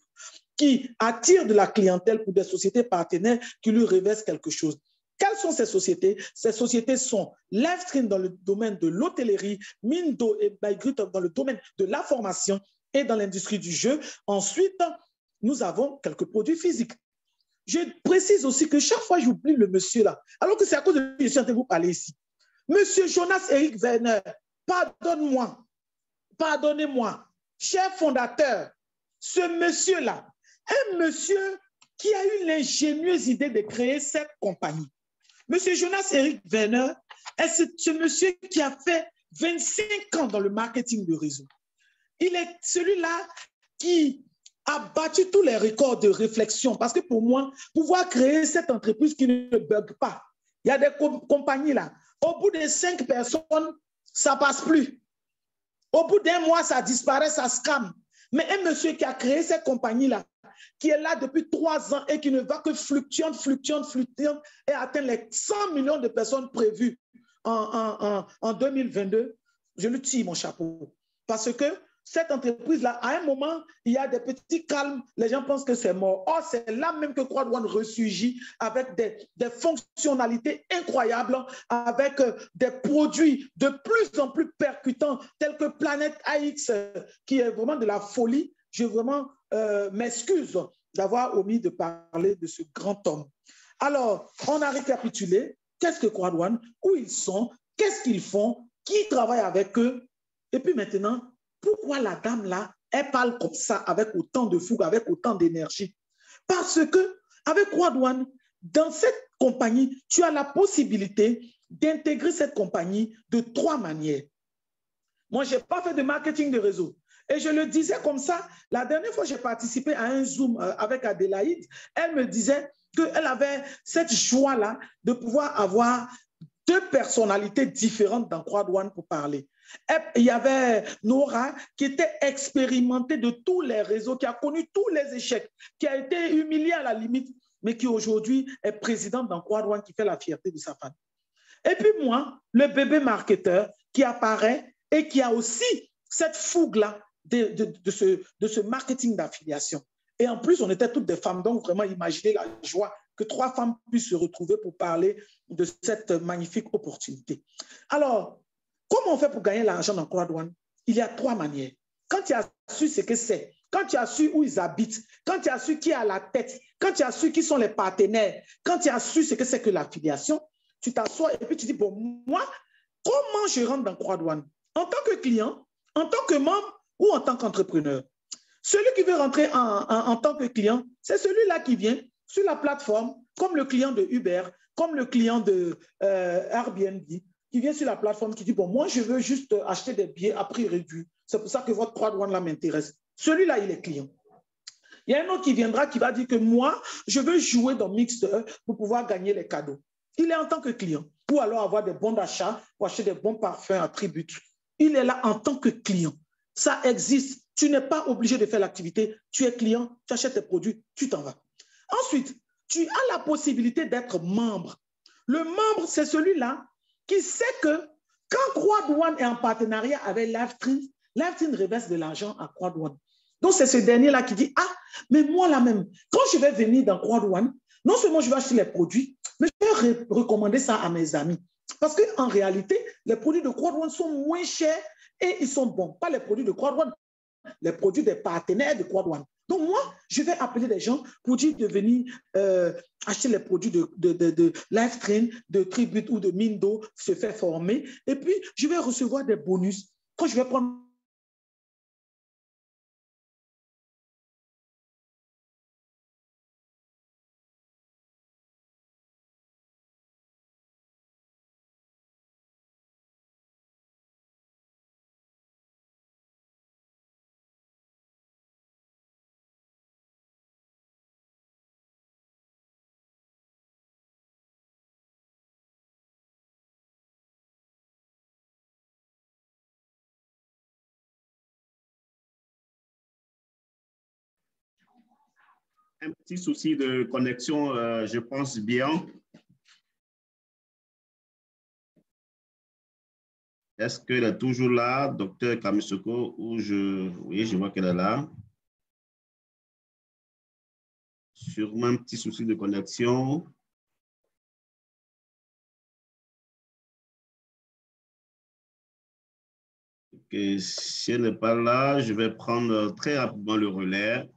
Speaker 2: qui attire de la clientèle pour des sociétés partenaires qui lui reversent quelque chose. Quelles sont ces sociétés? Ces sociétés sont Livestream dans le domaine de l'hôtellerie, Mindo et Bygroup dans le domaine de la formation et dans l'industrie du jeu. Ensuite, nous avons quelques produits physiques. Je précise aussi que chaque fois, j'oublie le monsieur là, alors que c'est à cause de lui que je suis en train de vous parler ici. Monsieur Jonas-Éric Werner, pardonne-moi, pardonnez-moi, cher fondateur, ce monsieur-là, un monsieur qui a eu l'ingénieuse idée de créer cette compagnie. Monsieur Jonas-Éric Werner est ce monsieur qui a fait 25 ans dans le marketing de réseau. Il est celui-là qui a battu tous les records de réflexion parce que pour moi, pouvoir créer cette entreprise qui ne bug pas, il y a des compagnies là, au bout de 5 personnes, ça ne passe plus. Au bout d'un mois, ça disparaît, ça scam. Mais un monsieur qui a créé cette compagnie-là, qui est là depuis 3 ans et qui ne va que fluctuant et atteint les 100 millions de personnes prévues en 2022, je lui tire mon chapeau. Parce que cette entreprise-là, à un moment, il y a des petits calmes, les gens pensent que c'est mort. Or, c'est là même que Croix-Douane ressurgit avec des fonctionnalités incroyables, avec des produits de plus en plus percutants, tels que Planète AX, qui est vraiment de la folie. Je vraiment m'excuse d'avoir omis de parler de ce grand homme. Alors, on a récapitulé. Qu'est-ce que Croix-Douane? Où ils sont? Qu'est-ce qu'ils font? Qui travaille avec eux? Et puis maintenant, pourquoi la dame-là, elle parle comme ça, avec autant de fougue, avec autant d'énergie? Parce que avec Croix-Douane, dans cette compagnie, tu as la possibilité d'intégrer cette compagnie de 3 manières. Moi, je n'ai pas fait de marketing de réseau. Et je le disais comme ça, la dernière fois j'ai participé à un Zoom avec Adélaïde, elle me disait qu'elle avait cette joie-là de pouvoir avoir 2 personnalités différentes dans Croix-Douane pour parler. Il y avait Nora qui était expérimentée de tous les réseaux, qui a connu tous les échecs, qui a été humiliée à la limite, mais qui aujourd'hui est présidente dans Croix-Douane, qui fait la fierté de sa famille. Et puis moi, le bébé marketeur qui apparaît et qui a aussi cette fougue-là de ce marketing d'affiliation. Et en plus, on était toutes des femmes, donc vraiment imaginez la joie que 3 femmes puissent se retrouver pour parler de cette magnifique opportunité. Alors, comment on fait pour gagner l'argent dans Croix-Douane? Il y a 3 manières. Quand tu as su ce que c'est, quand tu as su où ils habitent, quand tu as su qui est à la tête, quand tu as su qui sont les partenaires, quand tu as su ce que c'est que l'affiliation, tu t'assois et puis tu dis, bon, moi, comment je rentre dans Croix-Douane? En tant que client, en tant que membre ou en tant qu'entrepreneur? Celui qui veut rentrer en tant que client, c'est celui-là qui vient sur la plateforme, comme le client de Uber, comme le client de Airbnb, qui vient sur la plateforme, qui dit, bon, moi, je veux juste acheter des billets à prix réduit. C'est pour ça que votre Croix-Douane là m'intéresse. Celui-là, il est client. Il y a un autre qui viendra, qui va dire que moi, je veux jouer dans Mixer pour pouvoir gagner les cadeaux. Il est en tant que client. Ou alors avoir des bons d'achat, ou acheter des bons parfums à Tribute. Il est là en tant que client. Ça existe. Tu n'es pas obligé de faire l'activité. Tu es client, tu achètes tes produits, tu t'en vas. Ensuite, tu as la possibilité d'être membre. Le membre, c'est celui-là qui sait que quand Croix-Douane est en partenariat avec Livestream, Livestream reverse de l'argent à Croix-Douane. Donc, c'est ce dernier-là qui dit, ah, mais moi là même, quand je vais venir dans Croix-Douane, non seulement je vais acheter les produits, mais je vais recommander ça à mes amis. Parce qu'en réalité, les produits de Croix-Douane sont moins chers et ils sont bons. Pas les produits de Croix-Douane, les produits des partenaires de Croix-Douane. Donc moi, je vais appeler des gens pour dire de venir acheter les produits de Livestream, de Tribute ou de Mindo, se faire former. Et puis, je vais recevoir des bonus. Quand je vais prendre
Speaker 1: Un petit souci de connexion, je pense bien. Est-ce qu'elle est toujours là, docteur Kamisoko, ou oui, je vois qu'elle est là. Sûrement un petit souci de connexion. Okay. Si elle n'est pas là, je vais prendre très rapidement le relais.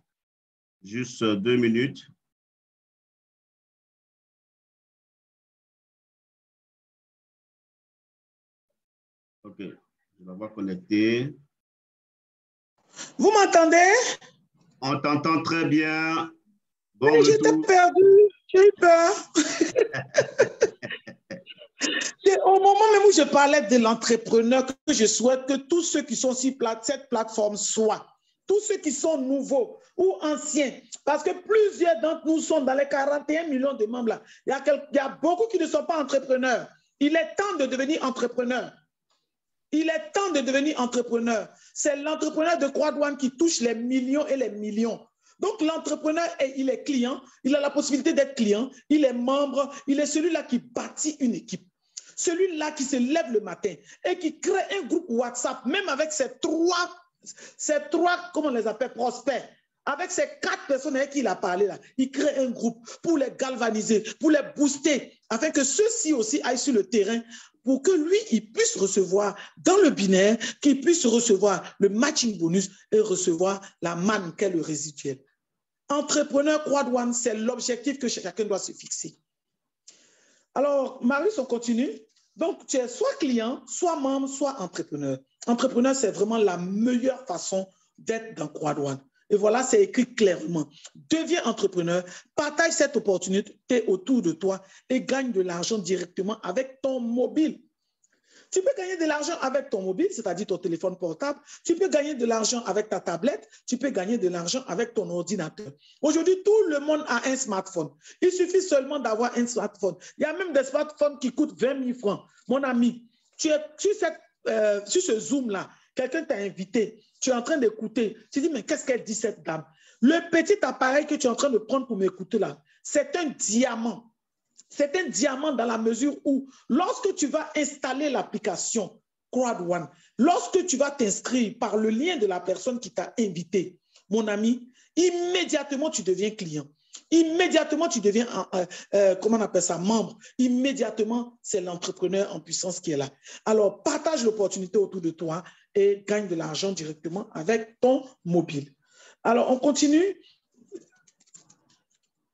Speaker 1: Juste 2 minutes. OK, je vais voir connecter.
Speaker 2: Vous m'entendez?
Speaker 1: On t'entend très bien. Bon
Speaker 2: oui, j'étais perdu, j'ai eu peur. Au moment même où je parlais de l'entrepreneur, que je souhaite que tous ceux qui sont sur cette plateforme soient, tous ceux qui sont nouveaux ou anciens, parce que plusieurs d'entre nous sont dans les 41 millions de membres là. Il y a beaucoup qui ne sont pas entrepreneurs. Il est temps de devenir entrepreneur. Il est temps de devenir entrepreneur. C'est l'entrepreneur de Croix-Douane qui touche les millions et les millions. Donc, l'entrepreneur, il est client, il a la possibilité d'être client, il est membre, il est celui-là qui bâtit une équipe. Celui-là qui se lève le matin et qui crée un groupe WhatsApp, même avec ces trois, comment on les appelle, prospects. Avec ces 4 personnes avec qui il a parlé là, il crée un groupe pour les galvaniser, pour les booster, afin que ceux-ci aussi aillent sur le terrain pour que lui, il puisse recevoir dans le binaire, qu'il puisse recevoir le matching bonus et recevoir la manne qu'est le résiduel. Entrepreneur Croix-Douane, c'est l'objectif que chacun doit se fixer. Alors, Marius, on continue. Donc, tu es soit client, soit membre, soit entrepreneur. Entrepreneur, c'est vraiment la meilleure façon d'être dans Croix-Douane. Et voilà, c'est écrit clairement. Deviens entrepreneur, partage cette opportunité autour de toi et gagne de l'argent directement avec ton mobile. Tu peux gagner de l'argent avec ton mobile, c'est-à-dire ton téléphone portable. Tu peux gagner de l'argent avec ta tablette. Tu peux gagner de l'argent avec ton ordinateur. Aujourd'hui, tout le monde a un smartphone. Il suffit seulement d'avoir un smartphone. Il y a même des smartphones qui coûtent 20 000 francs. Mon ami, tu es sur ce Zoom-là, quelqu'un t'a invité. Tu es en train d'écouter. Tu dis, mais qu'est-ce qu'elle dit cette dame? Le petit appareil que tu es en train de prendre pour m'écouter là, c'est un diamant. C'est un diamant dans la mesure où, lorsque tu vas installer l'application Croix-Douane, lorsque tu vas t'inscrire par le lien de la personne qui t'a invité, mon ami, immédiatement tu deviens client. Immédiatement tu deviens, comment on appelle ça, membre. Immédiatement, c'est l'entrepreneur en puissance qui est là. Alors, partage l'opportunité autour de toi et gagne de l'argent directement avec ton mobile. Alors, on continue.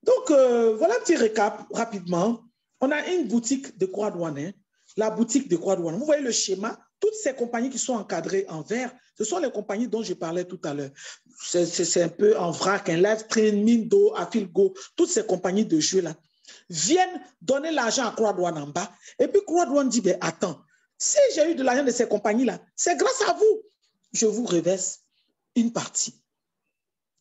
Speaker 2: Donc, voilà un petit récap rapidement. On a une boutique de Croix-Douane, hein, la boutique de Croix-Douane. Vous voyez le schéma? Toutes ces compagnies qui sont encadrées en vert, ce sont les compagnies dont je parlais tout à l'heure. C'est un peu en vrac, un Livetrain, Mindo, Afilgo, toutes ces compagnies de jeux là viennent donner l'argent à Croix-Douane en bas. Et puis Croix-Douane dit, ben, attends, si j'ai eu de l'argent de ces compagnies-là, c'est grâce à vous. Je vous reverse une partie.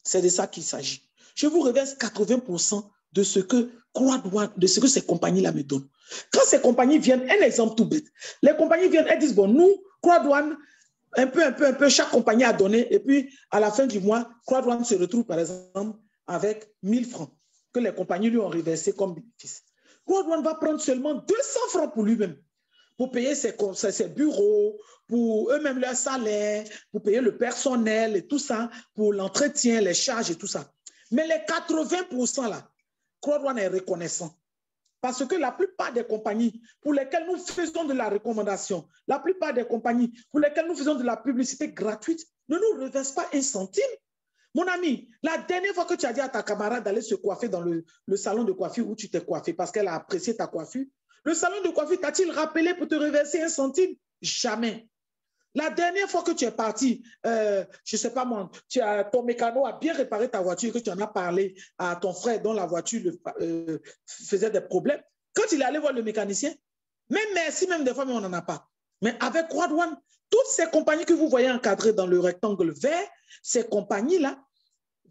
Speaker 2: C'est de ça qu'il s'agit. Je vous reverse 80% de ce que Croix-Douane, de ce que ces compagnies-là me donnent. Quand ces compagnies viennent, un exemple tout bête, les compagnies viennent, elles disent, bon, nous, Croix-Douane, un peu, chaque compagnie a donné, et puis à la fin du mois, Croix-Douane se retrouve, par exemple, avec 1000 francs que les compagnies lui ont reversé comme bénéfice. Croix-Douane va prendre seulement 200 francs pour lui-même, pour payer ses bureaux, pour eux-mêmes leur salaire, pour payer le personnel et tout ça, pour l'entretien, les charges et tout ça. Mais les 80% là, Croix-Douane est reconnaissant. Parce que la plupart des compagnies pour lesquelles nous faisons de la recommandation, la plupart des compagnies pour lesquelles nous faisons de la publicité gratuite, ne nous reversent pas un centime. Mon ami, la dernière fois que tu as dit à ta camarade d'aller se coiffer dans le salon de coiffure où tu t'es coiffé parce qu'elle a apprécié ta coiffure, le salon de coiffure t'a-t-il rappelé pour te reverser un centime? Jamais. La dernière fois que tu es parti, je ne sais pas moi, ton mécano a bien réparé ta voiture et que tu en as parlé à ton frère dont la voiture faisait des problèmes. Quand il est allé voir le mécanicien, même merci, même des fois, mais on n'en a pas. Mais avec Croix-Douane, toutes ces compagnies que vous voyez encadrées dans le rectangle vert, ces compagnies-là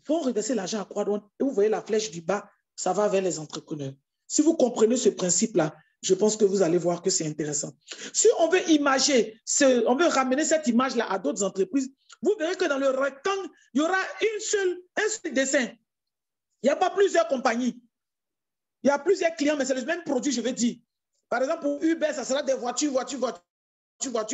Speaker 2: vont reverser l'argent à Croix-Douane. Et vous voyez la flèche du bas, ça va vers les entrepreneurs. Si vous comprenez ce principe-là, je pense que vous allez voir que c'est intéressant. Si on veut on veut ramener cette image-là à d'autres entreprises, vous verrez que dans le rectangle, il y aura un seul dessin. Il n'y a pas plusieurs compagnies. Il y a plusieurs clients, mais c'est le même produit, je veux dire. Par exemple, pour Uber, ça sera des voitures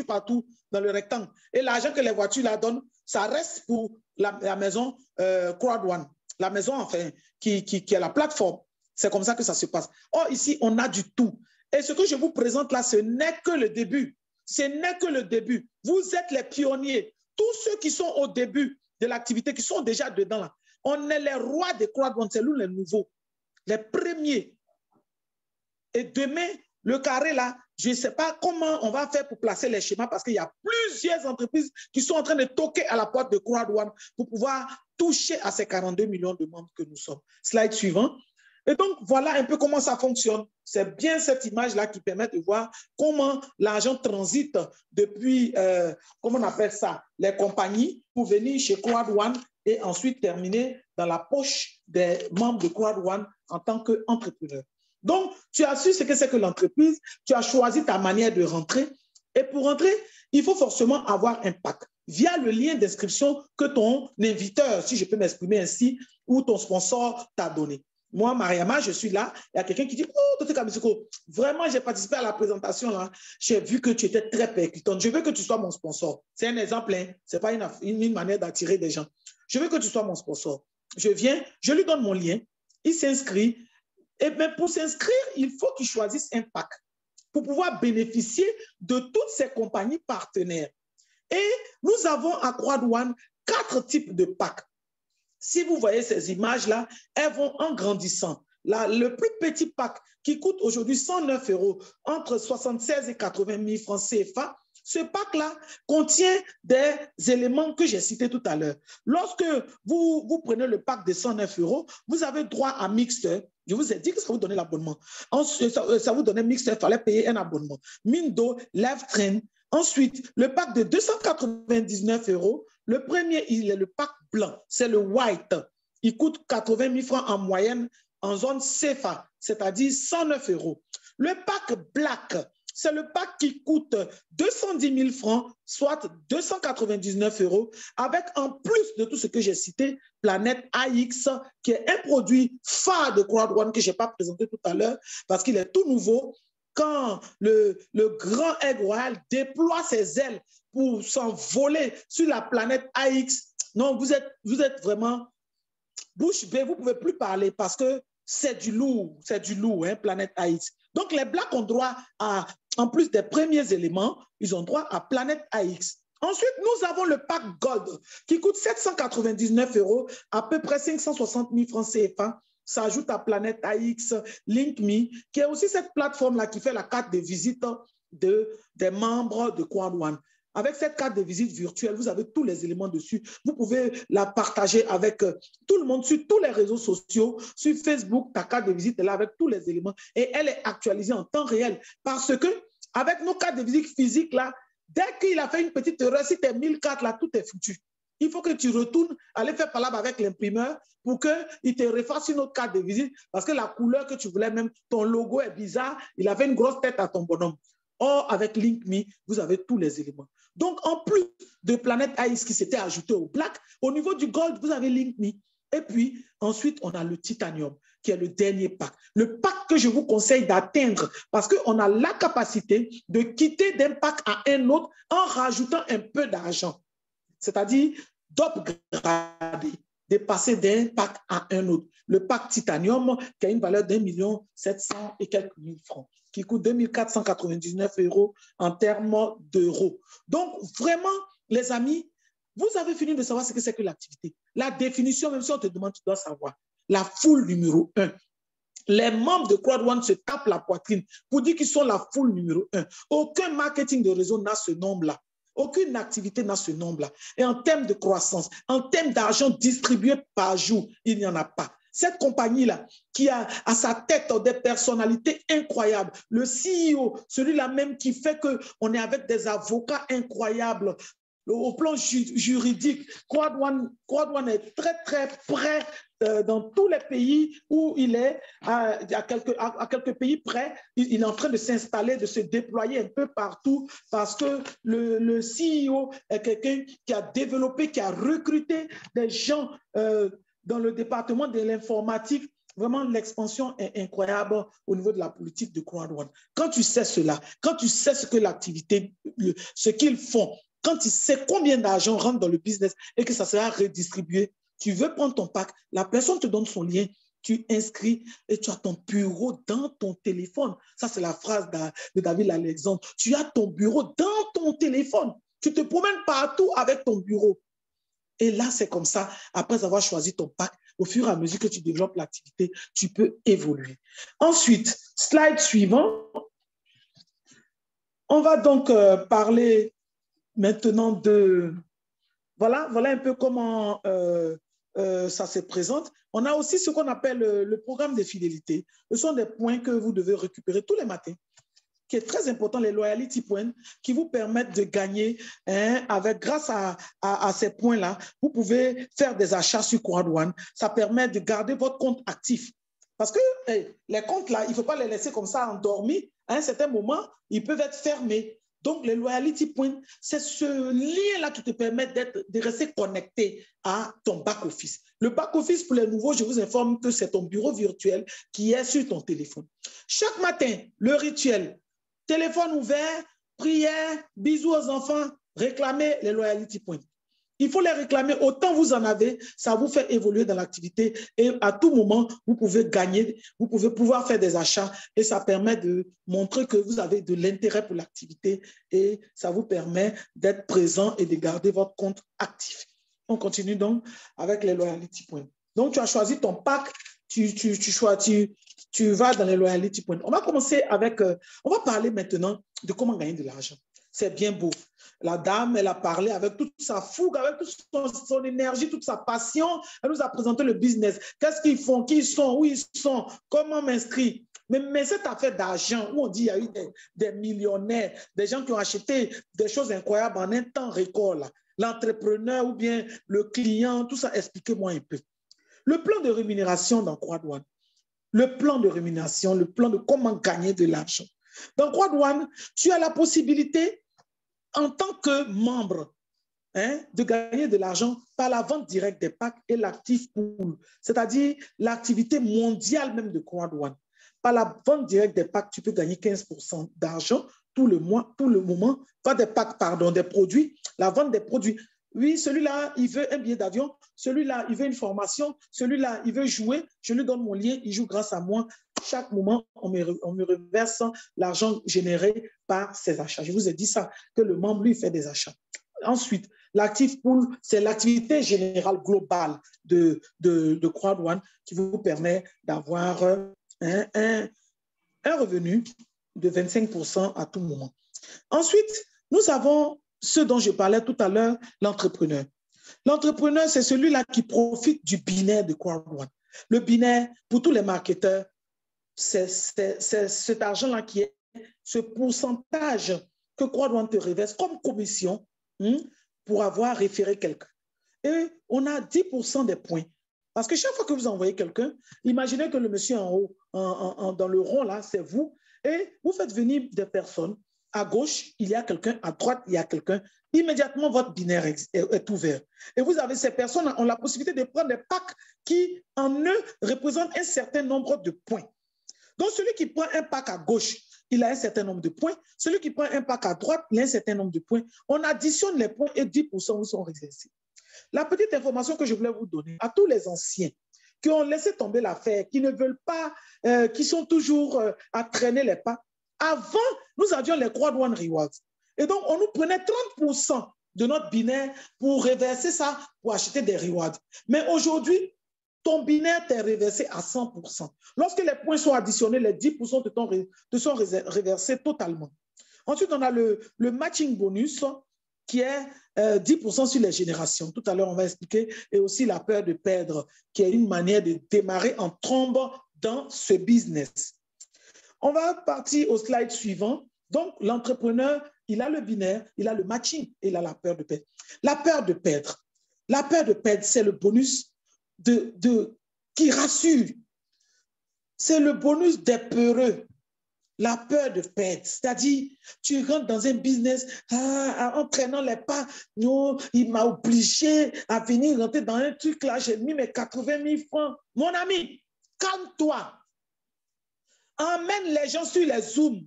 Speaker 2: partout dans le rectangle. Et l'argent que les voitures la donnent, ça reste pour la maison Crowd1, la maison enfin, qui est la plateforme. C'est comme ça que ça se passe. Or, ici, on a du tout. Et ce que je vous présente là, ce n'est que le début. Ce n'est que le début. Vous êtes les pionniers. Tous ceux qui sont au début de l'activité, qui sont déjà dedans là, on est les rois des Crowd1, c'est nous les nouveaux, les premiers. Et demain, le carré là, je ne sais pas comment on va faire pour placer les schémas parce qu'il y a plusieurs entreprises qui sont en train de toquer à la porte de Crowd1 pour pouvoir toucher à ces 42 millions de membres que nous sommes. Slide suivant. Et donc, voilà un peu comment ça fonctionne. C'est bien cette image-là qui permet de voir comment l'argent transite depuis, comment on appelle ça, les compagnies pour venir chez Crowd1 et ensuite terminer dans la poche des membres de Crowd1 en tant qu'entrepreneur. Donc, tu as su ce que c'est que l'entreprise, tu as choisi ta manière de rentrer. Et pour rentrer, il faut forcément avoir un pack via le lien d'inscription que ton inviteur, si je peux m'exprimer ainsi, ou ton sponsor t'a donné. Moi, Mariama, je suis là. Il y a quelqu'un qui dit, oh, Dr. Kamisoko, vraiment, j'ai participé à la présentation là. J'ai vu que tu étais très percutante. Je veux que tu sois mon sponsor. C'est un exemple, hein. Ce n'est pas une manière d'attirer des gens. Je veux que tu sois mon sponsor. Je viens, je lui donne mon lien. Il s'inscrit. Et bien, pour s'inscrire, il faut qu'il choisisse un pack pour pouvoir bénéficier de toutes ces compagnies partenaires. Et nous avons à Crowd1 4 types de packs. Si vous voyez ces images-là, elles vont en grandissant. Là, le plus petit pack qui coûte aujourd'hui 109 €, entre 76 et 80 000 francs CFA, ce pack-là contient des éléments que j'ai cités tout à l'heure. Lorsque vous prenez le pack de 109 €, vous avez droit à Mixter. Je vous ai dit que ça vous donnait l'abonnement. Ça vous donnait Mixter, il fallait payer un abonnement. Mindo, LiveTrain. Ensuite, le pack de 299 €, le premier, il est le pack blanc, c'est le white. Il coûte 80 000 francs en moyenne en zone CFA, c'est-à-dire 109 €. Le pack black, c'est le pack qui coûte 210 000 francs, soit 299 €, avec en plus de tout ce que j'ai cité, Planète AX, qui est un produit phare de Crowd1 que je n'ai pas présenté tout à l'heure parce qu'il est tout nouveau. Quand le grand aigle royal déploie ses ailes pour s'envoler sur la planète AX, non, vous êtes vraiment bouche bée, vous ne pouvez plus parler parce que c'est du lourd, hein, planète AX. Donc, les Blacks ont droit à, en plus des premiers éléments, ils ont droit à planète AX. Ensuite, nous avons le pack Gold qui coûte 799 €, à peu près 560 000 francs CFA. Ça ajoute à Planète AX, LinkMe, qui est aussi cette plateforme-là qui fait la carte de visite des membres de Crowd1. Avec cette carte de visite virtuelle, vous avez tous les éléments dessus. Vous pouvez la partager avec tout le monde sur tous les réseaux sociaux. Sur Facebook, ta carte de visite est là avec tous les éléments et elle est actualisée en temps réel parce que avec nos cartes de visite physiques, là, dès qu'il a fait une petite erreur, si tu es 1000 cartes, là, tout est foutu. Il faut que tu retournes, aller faire palabre avec l'imprimeur pour qu'il te refasse une autre carte de visite parce que la couleur que tu voulais même, ton logo est bizarre, il avait une grosse tête à ton bonhomme. Or, avec LinkMe, vous avez tous les éléments. Donc, en plus de Planète AX qui s'était ajouté au Black, au niveau du Gold, vous avez LinkMe. Et puis, ensuite, on a le Titanium, qui est le dernier pack. Le pack que je vous conseille d'atteindre parce qu'on a la capacité de quitter d'un pack à un autre en rajoutant un peu d'argent. C'est-à-dire d'upgrader, de passer d'un pack à un autre. Le pack Titanium, qui a une valeur d'1 700 000 et quelques mille francs, qui coûte 2 499 € en termes d'euros. Donc, vraiment, les amis, vous avez fini de savoir ce que c'est que l'activité. La définition, même si on te demande, tu dois savoir. La foule numéro 1. Les membres de Crowd1 se tapent la poitrine pour dire qu'ils sont la foule numéro 1. Aucun marketing de réseau n'a ce nombre-là. Aucune activité n'a ce nombre-là. Et en termes de croissance, en termes d'argent distribué par jour, il n'y en a pas. Cette compagnie-là, qui a à sa tête des personnalités incroyables, le CEO, celui-là même qui fait qu'on est avec des avocats incroyables, au plan juridique, Crowd1 est très, très près dans tous les pays où il est, à quelques pays près, il est en train de s'installer, de se déployer un peu partout parce que le CEO est quelqu'un qui a développé, qui a recruté des gens dans le département de l'informatique, vraiment, l'expansion est incroyable au niveau de la politique de Crowd1. Quand tu sais cela, quand tu sais ce que l'activité, ce qu'ils font, quand tu sais combien d'argent rentre dans le business et que ça sera redistribué, tu veux prendre ton pack, la personne te donne son lien, tu inscris et tu as ton bureau dans ton téléphone. Ça, c'est la phrase de David Alexandre. Tu as ton bureau dans ton téléphone. Tu te promènes partout avec ton bureau. Et là, c'est comme ça, après avoir choisi ton pack, au fur et à mesure que tu développes l'activité, tu peux évoluer. Ensuite, slide suivant. On va donc parler maintenant de... Voilà un peu comment ça se présente. On a aussi ce qu'on appelle le programme de fidélité. Ce sont des points que vous devez récupérer tous les matins, qui est très important, les loyalty points, qui vous permettent de gagner. Grâce à ces points-là, vous pouvez faire des achats sur Crowd1. Ça permet de garder votre compte actif. Parce que les comptes, là, il ne faut pas les laisser comme ça endormis. À un certain moment, ils peuvent être fermés. Donc, les loyalty points, c'est ce lien-là qui te permet de rester connecté à ton back-office. Le back-office, pour les nouveaux, je vous informe que c'est ton bureau virtuel qui est sur ton téléphone. Chaque matin, le rituel, téléphone ouvert, prière, bisous aux enfants, réclamez les loyalty points. Il faut les réclamer autant vous en avez, ça vous fait évoluer dans l'activité et à tout moment, vous pouvez gagner, vous pouvez pouvoir faire des achats et ça permet de montrer que vous avez de l'intérêt pour l'activité et ça vous permet d'être présent et de garder votre compte actif. On continue donc avec les loyalty points. Donc, tu as choisi ton pack, tu vas dans les loyalty points. On va commencer avec, on va parler maintenant de comment gagner de l'argent. C'est bien beau. La dame, elle a parlé avec toute sa fougue, avec toute son énergie, toute sa passion. Elle nous a présenté le business. Qu'est-ce qu'ils font, qui ils sont, où ils sont, comment m'inscrire. Mais cette affaire d'argent, où on dit qu'il y a eu des millionnaires, des gens qui ont acheté des choses incroyables en un temps record. L'entrepreneur ou bien le client, tout ça, expliquez-moi un peu. Le plan de rémunération dans Crowd1, le plan de rémunération, le plan de comment gagner de l'argent. Dans Crowd1, tu as la possibilité en tant que membre, de gagner de l'argent par la vente directe des packs et l'active pool, c'est-à-dire l'activité mondiale même de Crowd1. Par la vente directe des packs, tu peux gagner 15% d'argent tout le mois, tout le moment. Pas des packs, pardon, des produits, la vente des produits. Oui, celui-là, il veut un billet d'avion, celui-là, il veut une formation, celui-là, il veut jouer, je lui donne mon lien, il joue grâce à moi. Chaque moment, on me reverse l'argent généré par ces achats. Je vous ai dit ça, que le membre, lui, fait des achats. Ensuite, l'active pool, c'est l'activité générale globale de Crowd1 qui vous permet d'avoir un revenu de 25% à tout moment. Ensuite, nous avons ce dont je parlais tout à l'heure, l'entrepreneur. L'entrepreneur, c'est celui-là qui profite du binaire de Crowd1. Le binaire, pour tous les marketeurs, c'est cet argent-là qui est ce pourcentage que Crowd1 te reverse comme commission pour avoir référé quelqu'un. Et on a 10% des points. Parce que chaque fois que vous envoyez quelqu'un, imaginez que le monsieur en haut, dans le rond, là, c'est vous, et vous faites venir des personnes. À gauche, il y a quelqu'un, à droite, il y a quelqu'un. Immédiatement, votre binaire est ouvert. Et vous avez ces personnes ont la possibilité de prendre des packs qui, en eux, représentent un certain nombre de points. Donc, celui qui prend un pack à gauche, il a un certain nombre de points. Celui qui prend un pack à droite, il a un certain nombre de points. On additionne les points et 10% vous sont réversés. La petite information que je voulais vous donner à tous les anciens qui ont laissé tomber l'affaire, qui ne veulent pas, qui sont toujours à traîner les pas. Avant, nous avions les Crowd1 Rewards. Et donc, on nous prenait 30% de notre binaire pour reverser ça, pour acheter des rewards. Mais aujourd'hui, ton binaire t'est reversé à 100%. Lorsque les points sont additionnés, les 10% te sont reversés totalement. Ensuite, on a le matching bonus qui est 10% sur les générations. Tout à l'heure, on va expliquer. Et aussi la peur de perdre, qui est une manière de démarrer en trombe dans ce business. On va partir au slide suivant. Donc, l'entrepreneur, il a le binaire, il a le matching et il a la peur de perdre. La peur de perdre. La peur de perdre, c'est le bonus qui rassure. C'est le bonus des peureux. La peur de perdre, c'est-à-dire, tu rentres dans un business, en traînant les pas, non, il m'a obligé à venir rentrer dans un truc là, j'ai mis mes 80 000 francs. Mon ami, calme-toi. Emmène les gens sur les Zooms.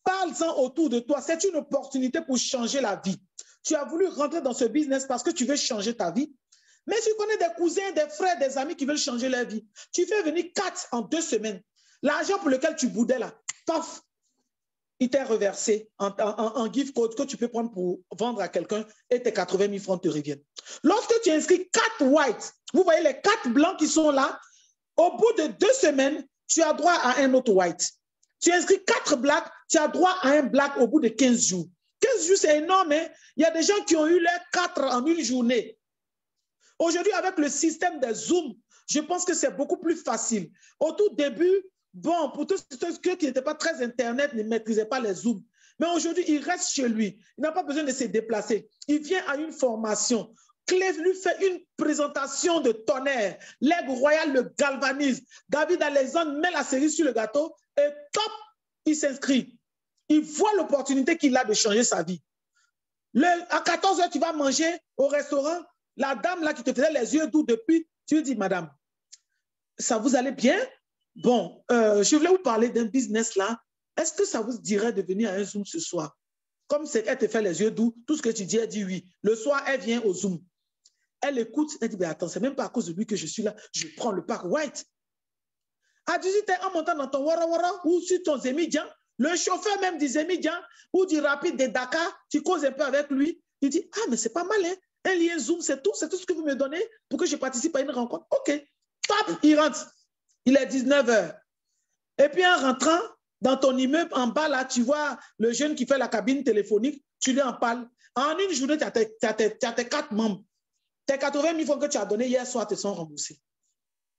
Speaker 2: Parle-en autour de toi. C'est une opportunité pour changer la vie. Tu as voulu rentrer dans ce business parce que tu veux changer ta vie. Mais tu connais des cousins, des frères, des amis qui veulent changer leur vie. Tu fais venir 4 en 2 semaines. L'argent pour lequel tu boudais là, paf, il t'est reversé en gift code que tu peux prendre pour vendre à quelqu'un et tes 80 000 francs te reviennent. Lorsque tu inscris 4 whites, vous voyez les 4 blancs qui sont là, au bout de 2 semaines, tu as droit à un autre white. Tu inscris 4 blacks, tu as droit à un black au bout de 15 jours. 15 jours, c'est énorme, hein? Il y a des gens qui ont eu les 4 en une journée. Aujourd'hui, avec le système des Zoom, je pense que c'est beaucoup plus facile. Au tout début, bon, pour tous ceux qui n'étaient pas très Internet, ne maîtrisaient pas les Zooms. Mais aujourd'hui, il reste chez lui. Il n'a pas besoin de se déplacer. Il vient à une formation. Clé lui fait une présentation de tonnerre. L'aigle royal le galvanise. David Alexandre met la cerise sur le gâteau et top, il s'inscrit. Il voit l'opportunité qu'il a de changer sa vie. À 14 h, tu vas manger au restaurant. La dame là qui te faisait les yeux doux depuis, tu lui dis, madame, ça vous allait bien? Bon, je voulais vous parler d'un business là. Est-ce que ça vous dirait de venir à un Zoom ce soir? Comme c'est qu'elle te fait les yeux doux, tout ce que tu dis, elle dit oui. Le soir, elle vient au Zoom. Elle écoute, elle dit, ben attends, c'est même pas à cause de lui que je suis là. Je prends le pack white. À 18 h, en montant dans ton Wara Wara ou sur ton Zémidjan, le chauffeur même du Zémidjan ou du rapide de Dakar, tu causes un peu avec lui. Il dit, ah, mais c'est pas mal, hein? Un lien Zoom, c'est tout ce que vous me donnez pour que je participe à une rencontre. OK, top, il rentre. Il est 19 h. Et puis en rentrant dans ton immeuble, en bas, là, tu vois le jeune qui fait la cabine téléphonique, tu lui en parles. En une journée, tu as tes 4 membres. Tes 80 000 francs que tu as donnés hier soir te sont remboursés.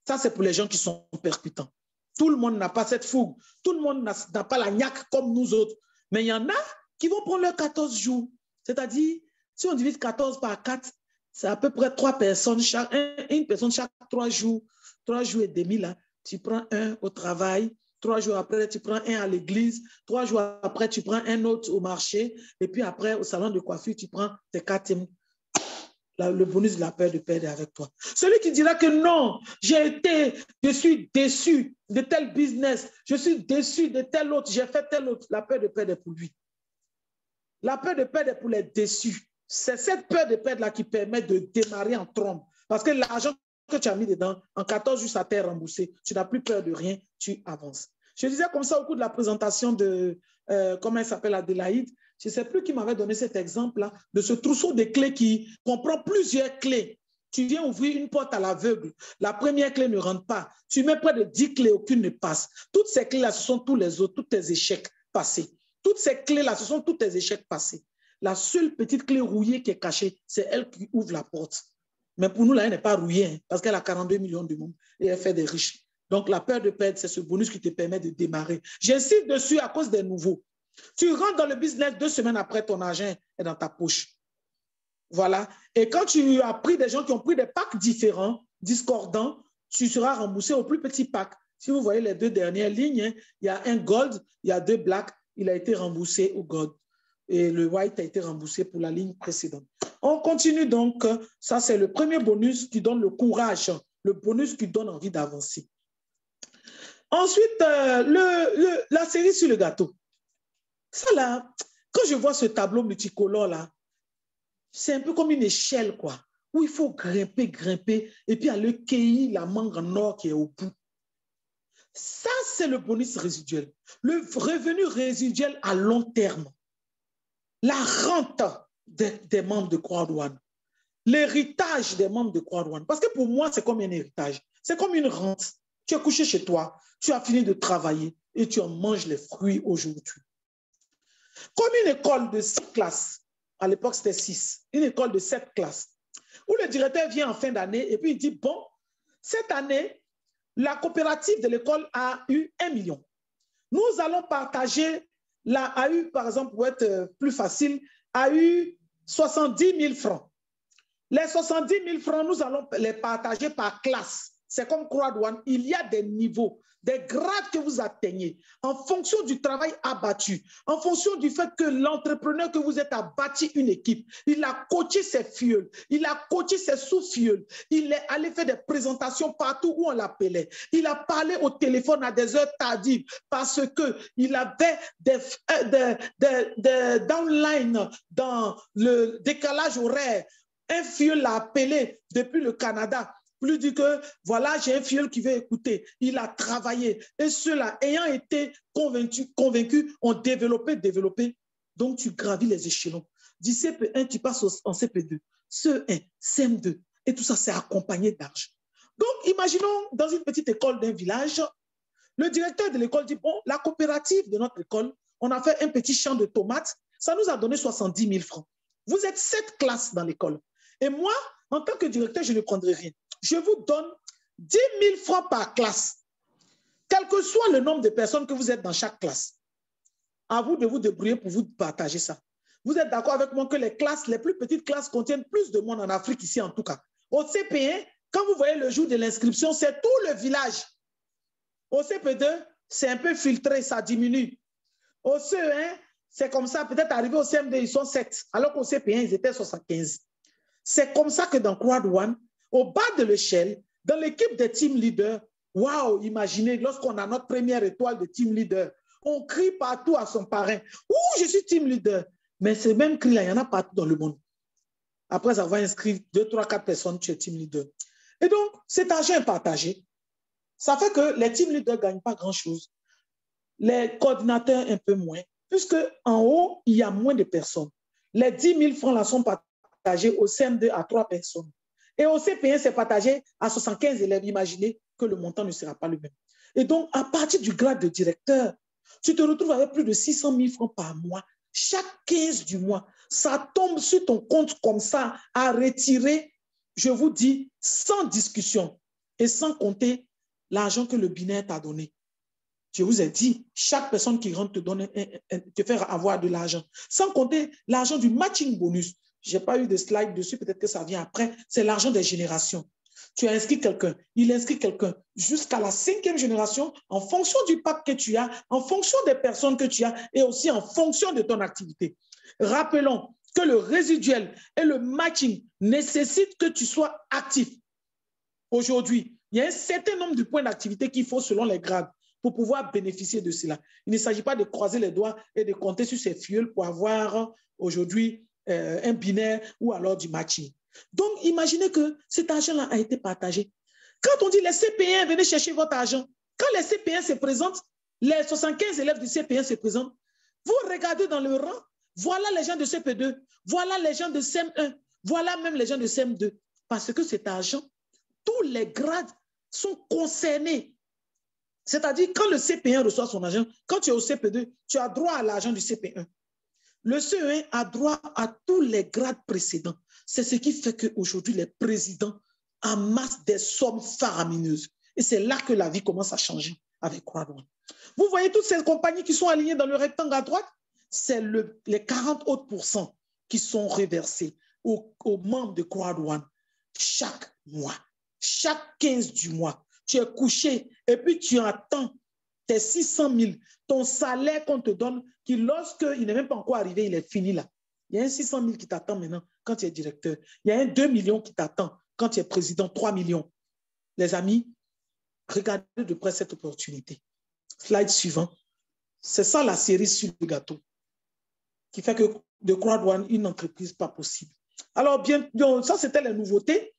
Speaker 2: Ça, c'est pour les gens qui sont percutants. Tout le monde n'a pas cette fougue. Tout le monde n'a pas la niaque comme nous autres. Mais il y en a qui vont prendre leurs 14 jours. C'est-à-dire, si on divise 14 par 4, c'est à peu près 3 personnes, une personne chaque 3 jours. 3 jours et demi, là, tu prends un au travail. 3 jours après, tu prends un à l'église. 3 jours après, tu prends un autre au marché. Et puis après, au salon de coiffure, tu prends tes 4. Le bonus de la peur de perdre avec toi. Celui qui dira que non, je suis déçu de tel business, je suis déçu de tel autre, j'ai fait tel autre, la peur de perdre est pour lui. La peur de perdre est pour les déçus. C'est cette peur de perdre là qui permet de démarrer en trombe. Parce que l'argent que tu as mis dedans, en 14 jours, ça t'est remboursé. Tu n'as plus peur de rien, tu avances. Je disais comme ça au cours de la présentation de, comment elle s'appelle, Adélaïde. Je ne sais plus qui m'avait donné cet exemple-là, de ce trousseau de clés qui comprend plusieurs clés. Tu viens ouvrir une porte à l'aveugle. La première clé ne rentre pas. Tu mets près de 10 clés, aucune ne passe. Toutes ces clés-là, ce sont tous les autres, tous tes échecs passés. Toutes ces clés-là, ce sont tous tes échecs passés. La seule petite clé rouillée qui est cachée, c'est elle qui ouvre la porte. Mais pour nous, là, elle n'est pas rouillée, hein, parce qu'elle a 42 millions de monde et elle fait des riches. Donc, la peur de perdre, c'est ce bonus qui te permet de démarrer. J'insiste dessus à cause des nouveaux. Tu rentres dans le business 2 semaines après, ton argent est dans ta poche. Voilà. Et quand tu as pris des gens qui ont pris des packs différents, discordants, tu seras remboursé au plus petit pack. Si vous voyez les 2 dernières lignes, hein, il y a un gold, il y a 2 blacks, il a été remboursé au gold. Et le white a été remboursé pour la ligne précédente. On continue donc. Ça, c'est le premier bonus qui donne le courage, le bonus qui donne envie d'avancer. Ensuite, la cerise sur le gâteau. Ça là, quand je vois ce tableau multicolore là, c'est un peu comme une échelle quoi, où il faut grimper, et puis aller cueillir la mangue en or qui est au bout. Ça, c'est le bonus résiduel. Le revenu résiduel à long terme. La rente des membres de Croix-Douane. L'héritage des membres de Croix-Douane. Parce que pour moi, c'est comme un héritage. C'est comme une rente. Tu es couché chez toi, tu as fini de travailler et tu en manges les fruits aujourd'hui. Comme une école de 6 classes, à l'époque c'était 6, une école de 7 classes, où le directeur vient en fin d'année et puis il dit, bon, cette année, la coopérative de l'école a eu 1 million. Nous allons partager, a eu, par exemple, pour être plus facile, a eu 70 000 francs. Les 70 000 francs, nous allons les partager par classe. c'est comme Crowd One, il y a des niveaux, des grades que vous atteignez en fonction du travail abattu, en fonction du fait que l'entrepreneur que vous êtes a bâti une équipe, il a coaché ses filleuls, il a coaché ses sous-filleuls, il est allé faire des présentations partout où on l'appelait, il a parlé au téléphone à des heures tardives parce qu'il avait des downlines dans le décalage horaire. Un filleul l'a appelé depuis le Canada. Plus dit que, voilà, j'ai un filleul qui veut écouter. Il a travaillé. Et ceux-là, ayant été convaincus, ont développé. Donc, tu gravis les échelons. Du CP1, tu passes en CP2. CE1, CM2. Et tout ça, c'est accompagné d'argent. Donc, imaginons dans une petite école d'un village, le directeur de l'école dit, bon, la coopérative de notre école, on a fait un petit champ de tomates. Ça nous a donné 70 000 francs. Vous êtes 7 classes dans l'école. Et moi, en tant que directeur, je ne prendrai rien. Je vous donne 10 000 francs par classe, quel que soit le nombre de personnes que vous êtes dans chaque classe. À vous de vous débrouiller pour vous partager ça. Vous êtes d'accord avec moi que les classes, les plus petites classes contiennent plus de monde en Afrique ici en tout cas. Au CP1, quand vous voyez le jour de l'inscription, c'est tout le village. Au CP2, c'est un peu filtré, ça diminue. Au CE1, c'est comme ça, peut-être arrivé au CM2, ils sont 7, alors qu'au CP1, ils étaient 75. C'est comme ça que dans Crowd One, au bas de l'échelle, dans l'équipe des team leaders, waouh, imaginez, lorsqu'on a notre première étoile de team leader, on crie partout à son parrain. Ouh, je suis team leader. Mais ce même cri-là, il y en a partout dans le monde. Après avoir inscrit 2, 3, 4 personnes, tu es team leader. Et donc, cet argent est partagé. Ça fait que les team leaders ne gagnent pas grand-chose. Les coordinateurs, un peu moins, puisque en haut, il y a moins de personnes. Les 10 000 francs là sont partagés au CM2 à 3 personnes. Et au CP1, c'est partagé à 75 élèves. Imaginez que le montant ne sera pas le même. Et donc, à partir du grade de directeur, tu te retrouves avec plus de 600 000 francs par mois. Chaque 15 du mois, ça tombe sur ton compte comme ça, à retirer, je vous dis, sans discussion et sans compter l'argent que le binaire t'a donné. Je vous ai dit, chaque personne qui rentre te fait avoir de l'argent. Sans compter l'argent du matching bonus. Je n'ai pas eu de slide dessus, peut-être que ça vient après. C'est l'argent des générations. Tu as inscrit quelqu'un, il inscrit quelqu'un jusqu'à la 5e génération en fonction du pack que tu as, en fonction des personnes que tu as et aussi en fonction de ton activité. Rappelons que le résiduel et le matching nécessitent que tu sois actif. Aujourd'hui, il y a un certain nombre de points d'activité qu'il faut selon les grades pour pouvoir bénéficier de cela. Il ne s'agit pas de croiser les doigts et de compter sur ses filleuls pour avoir aujourd'hui un binaire ou alors du matching. Donc, imaginez que cet argent-là a été partagé. Quand on dit les CP1, venez chercher votre argent, quand les CP1 se présentent, les 75 élèves du CP1 se présentent, vous regardez dans le rang, voilà les gens de CP2, voilà les gens de CM1, voilà même les gens de CM2. Parce que cet argent, tous les grades sont concernés. C'est-à-dire, quand le CP1 reçoit son argent, quand tu es au CP2, tu as droit à l'argent du CP1. Le CE1 a droit à tous les grades précédents. C'est ce qui fait qu'aujourd'hui, les présidents amassent des sommes faramineuses. Et c'est là que la vie commence à changer avec Crowd One. Vous voyez toutes ces compagnies qui sont alignées dans le rectangle à droite? C'est les 40 autres pourcents qui sont reversés aux membres de Crowd One chaque mois, chaque 15 du mois. Tu es couché et puis tu attends tes 600 000, ton salaire qu'on te donne, qui lorsqu'il n'est même pas encore arrivé, il est fini là. Il y a un 600 000 qui t'attend maintenant quand tu es directeur. Il y a un 2 millions qui t'attend quand tu es président, 3 millions. Les amis, regardez de près cette opportunité. Slide suivant. C'est ça la cerise sur le gâteau qui fait que de Crowd One, une entreprise pas possible. Alors, bien, ça c'était les nouveautés.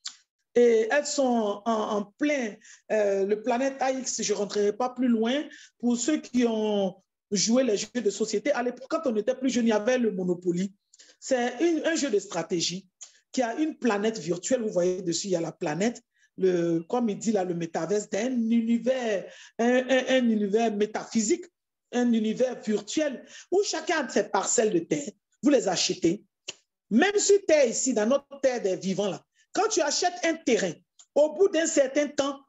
Speaker 2: Et elles sont en plein, le Planète AX, je ne rentrerai pas plus loin. Pour ceux qui ont joué les jeux de société, à l'époque, quand on était plus jeune, il y avait le Monopoly. C'est un jeu de stratégie qui a une planète virtuelle. Vous voyez dessus, il y a la planète, comme il dit là, le métaverse, d'un univers, un univers métaphysique, un univers virtuel où chacun a ses parcelles de terre. Vous les achetez. Même sur terre ici, dans notre terre des vivants là, quand tu achètes un terrain, au bout d'un certain temps,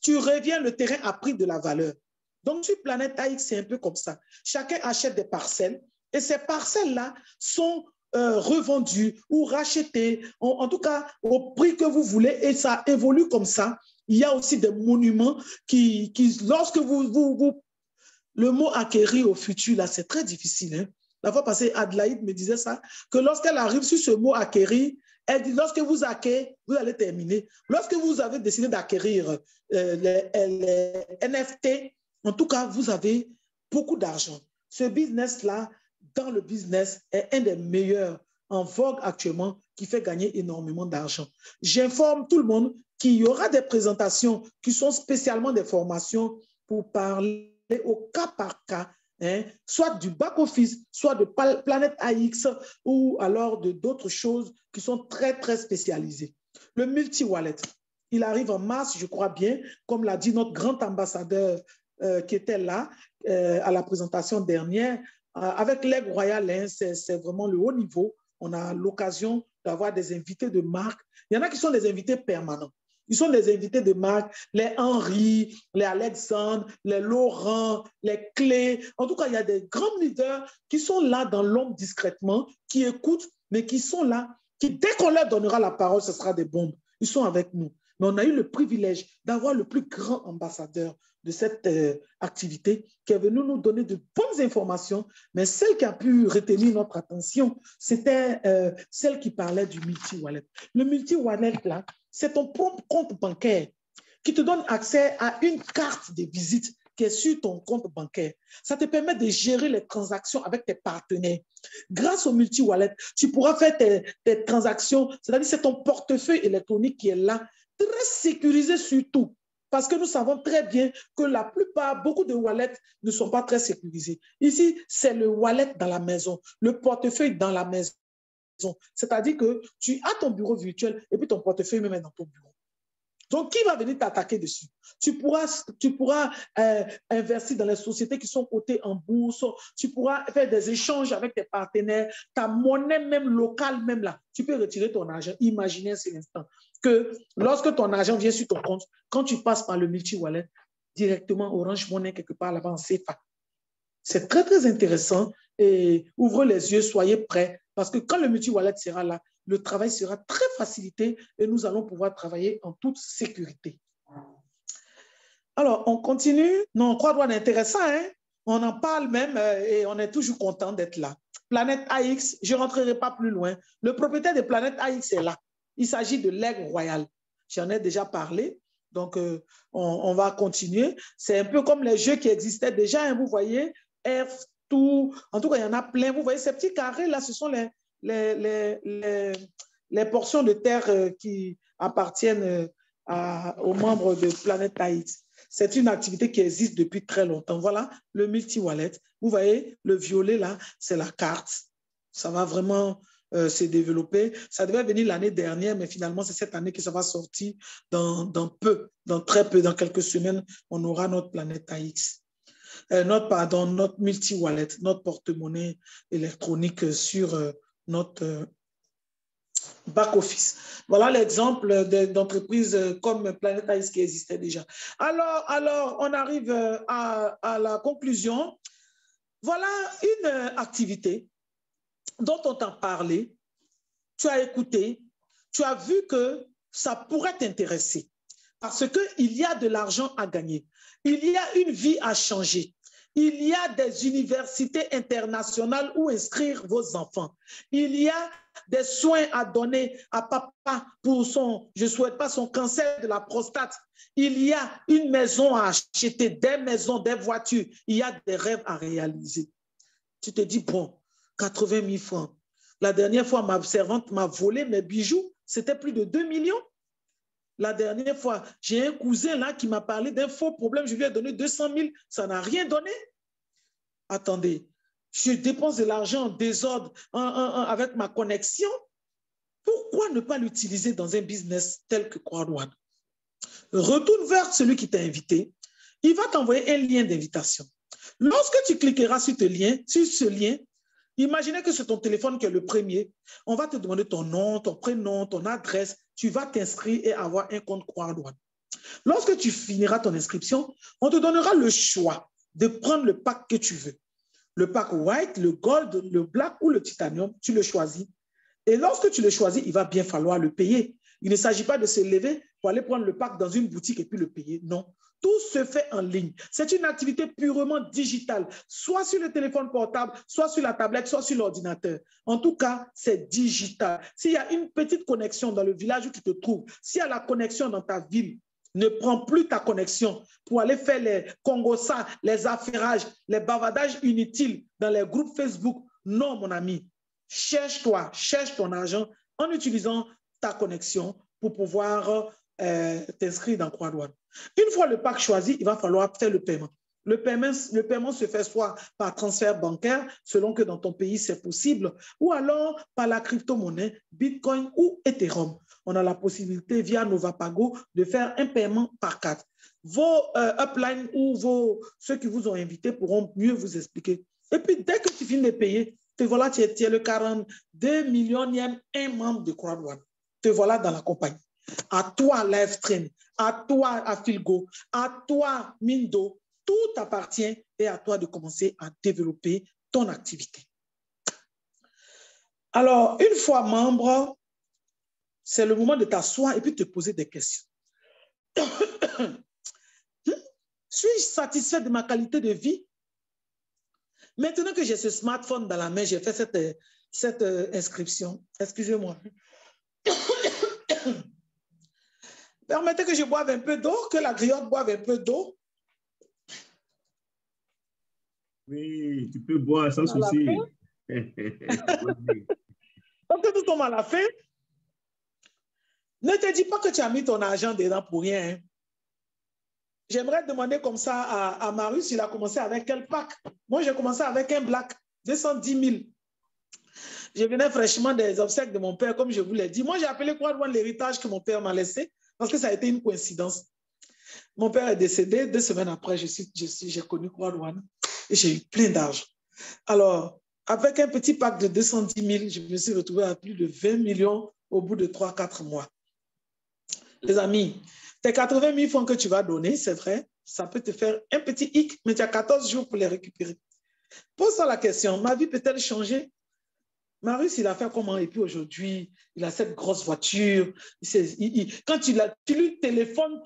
Speaker 2: tu reviens, le terrain a pris de la valeur. Donc, sur Planète AX, c'est un peu comme ça. Chacun achète des parcelles et ces parcelles-là sont revendues ou rachetées, en tout cas au prix que vous voulez, et ça évolue comme ça Il y a aussi des monuments qui lorsque le mot acquérir au futur, là, c'est très difficile. Hein? La fois passée, Adelaide me disait ça, que lorsqu'elle arrive sur ce mot acquérir, elle dit, lorsque vous acquérez, vous allez terminer. Lorsque vous avez décidé d'acquérir les NFT, en tout cas, vous avez beaucoup d'argent. Ce business-là, dans le business, est un des meilleurs en vogue actuellement qui fait gagner énormément d'argent. J'informe tout le monde qu'il y aura des présentations qui sont spécialement des formations pour parler au cas par cas, hein, soit du back-office, soit de Planète AX ou alors de d'autres choses qui sont très, très spécialisées. Le multi-wallet, il arrive en mars, je crois bien, comme l'a dit notre grand ambassadeur qui était là à la présentation dernière. Avec l'Aigle Royal, hein, c'est vraiment le haut niveau. On a l'occasion d'avoir des invités de marque. Il y en a qui sont des invités permanents. Ils sont des invités de marque, les Henri, les Alexandre, les Laurent, les Clés. En tout cas, il y a des grands leaders qui sont là dans l'ombre discrètement, qui écoutent, mais qui sont là, qui dès qu'on leur donnera la parole, ce sera des bombes. Ils sont avec nous. Mais on a eu le privilège d'avoir le plus grand ambassadeur de cette activité qui est venu nous donner de bonnes informations, mais celle qui a pu retenir notre attention, c'était celle qui parlait du multi-wallet. Le multi-wallet, là, c'est ton propre compte bancaire qui te donne accès à une carte de visite qui est sur ton compte bancaire. Ça te permet de gérer les transactions avec tes partenaires. Grâce au multi-wallet, tu pourras faire tes transactions, c'est-à-dire c'est ton portefeuille électronique qui est là, très sécurisé surtout. Parce que nous savons très bien que la plupart, beaucoup de wallets ne sont pas très sécurisés. Ici, c'est le wallet dans la maison, le portefeuille dans la maison. C'est-à-dire que tu as ton bureau virtuel et puis ton portefeuille même est dans ton bureau. Donc, qui va venir t'attaquer dessus? Tu pourras investir dans les sociétés qui sont cotées en bourse. Tu pourras faire des échanges avec tes partenaires. Ta monnaie même locale, même là, tu peux retirer ton argent. Imaginez un seul instant que lorsque ton argent vient sur ton compte, quand tu passes par le multi-wallet, directement Orange Money quelque part là-bas en CFA. C'est très, très intéressant. Et ouvrez les yeux, soyez prêts. Parce que quand le multi-wallet sera là, le travail sera très facilité et nous allons pouvoir travailler en toute sécurité. Alors, on continue. Non, CroisDouane est intéressant, hein? On en parle même et on est toujours content d'être là. Planète AX, je ne rentrerai pas plus loin. Le propriétaire de Planète AX est là. Il s'agit de l'Aigle Royal. J'en ai déjà parlé. Donc, on va continuer. C'est un peu comme les jeux qui existaient déjà, hein, vous voyez, F2, en tout cas, il y en a plein. Vous voyez, ces petits carrés là, ce sont les portions de terre qui appartiennent aux membres de Planète AX. C'est une activité qui existe depuis très longtemps. Voilà le multi-wallet. Vous voyez, le violet là, c'est la carte. Ça va vraiment se développer. Ça devait venir l'année dernière, mais finalement, c'est cette année que ça va sortir dans très peu, dans quelques semaines, on aura notre Planète AX. Notre multi-wallet, notre porte-monnaie électronique sur notre back-office. Voilà l'exemple d'entreprises comme Planète AX qui existait déjà. Alors, on arrive à la conclusion. Voilà une activité dont on t'a parlé, tu as écouté, tu as vu que ça pourrait t'intéresser parce qu'il y a de l'argent à gagner, il y a une vie à changer, il y a des universités internationales où inscrire vos enfants, il y a des soins à donner à papa pour je ne souhaite pas son cancer de la prostate, il y a une maison à acheter, des maisons, des voitures, il y a des rêves à réaliser. Tu te dis, bon, 80 000 francs. La dernière fois, ma servante m'a volé mes bijoux. C'était plus de 2 millions. La dernière fois, j'ai un cousin là qui m'a parlé d'un faux problème. Je lui ai donné 200 000. Ça n'a rien donné. Attendez, je dépense de l'argent en désordre avec ma connexion. Pourquoi ne pas l'utiliser dans un business tel que CroisDouane? Retourne vers celui qui t'a invité. Il va t'envoyer un lien d'invitation. Lorsque tu cliqueras sur ce lien, imaginez que c'est ton téléphone qui est le premier. On va te demander ton nom, ton prénom, ton adresse. Tu vas t'inscrire et avoir un compte CroisDouane. Lorsque tu finiras ton inscription, on te donnera le choix de prendre le pack que tu veux. Le pack white, le gold, le black ou le titanium, tu le choisis. Et lorsque tu le choisis, il va bien falloir le payer. Il ne s'agit pas de se lever pour aller prendre le pack dans une boutique et puis le payer. Non. Tout se fait en ligne. C'est une activité purement digitale, soit sur le téléphone portable, soit sur la tablette, soit sur l'ordinateur. En tout cas, c'est digital. S'il y a une petite connexion dans le village où tu te trouves, s'il y a la connexion dans ta ville, ne prends plus ta connexion pour aller faire les congossas, les affairages, les bavardages inutiles dans les groupes Facebook. Non, mon ami. Cherche ton argent en utilisant ta connexion pour pouvoir t'inscrire dans Croix-Douane. Une fois le pack choisi, il va falloir faire le paiement. Le paiement se fait soit par transfert bancaire, selon que dans ton pays c'est possible, ou alors par la crypto-monnaie, Bitcoin ou Ethereum. On a la possibilité via Novapago de faire un paiement par carte. Vos uplines ou ceux qui vous ont invité pourront mieux vous expliquer. Et puis dès que tu finis de payer, te voilà, tu es le 42 millionième membre de Croix-Douane. Te voilà dans la compagnie. À toi, Livestream, à toi, Afilgo, à toi, Mindo, tout t'appartient et à toi de commencer à développer ton activité. Alors, une fois membre, c'est le moment de t'asseoir et puis te poser des questions. Suis-je satisfait de ma qualité de vie? Maintenant que j'ai ce smartphone dans la main, j'ai fait cette inscription. Excusez-moi. Permettez que je boive un peu d'eau, que la griotte boive un peu d'eau.
Speaker 1: Oui, tu peux boire sans souci.
Speaker 2: Quand nous sommes à la fin, ne te dis pas que tu as mis ton argent dedans pour rien. Hein. J'aimerais demander comme ça à Marius, il a commencé avec quel pack? Moi, j'ai commencé avec un black, 210 000. Je venais fraîchement des obsèques de mon père, comme je vous l'ai dit. Moi, j'ai appelé Croix-Douane l'héritage que mon père m'a laissé, parce que ça a été une coïncidence. Mon père est décédé, 2 semaines après, j'ai connu Croix-Douane et j'ai eu plein d'argent. Alors, avec un petit pack de 210 000, je me suis retrouvé à plus de 20 millions au bout de 3-4 mois. Les amis, tes 80 000 francs que tu vas donner, c'est vrai, ça peut te faire un petit hic, mais tu as 14 jours pour les récupérer. Pose-toi la question, ma vie peut-elle changer? Marius, il a fait comment? Et puis aujourd'hui, il a cette grosse voiture. Quand tu lui téléphones,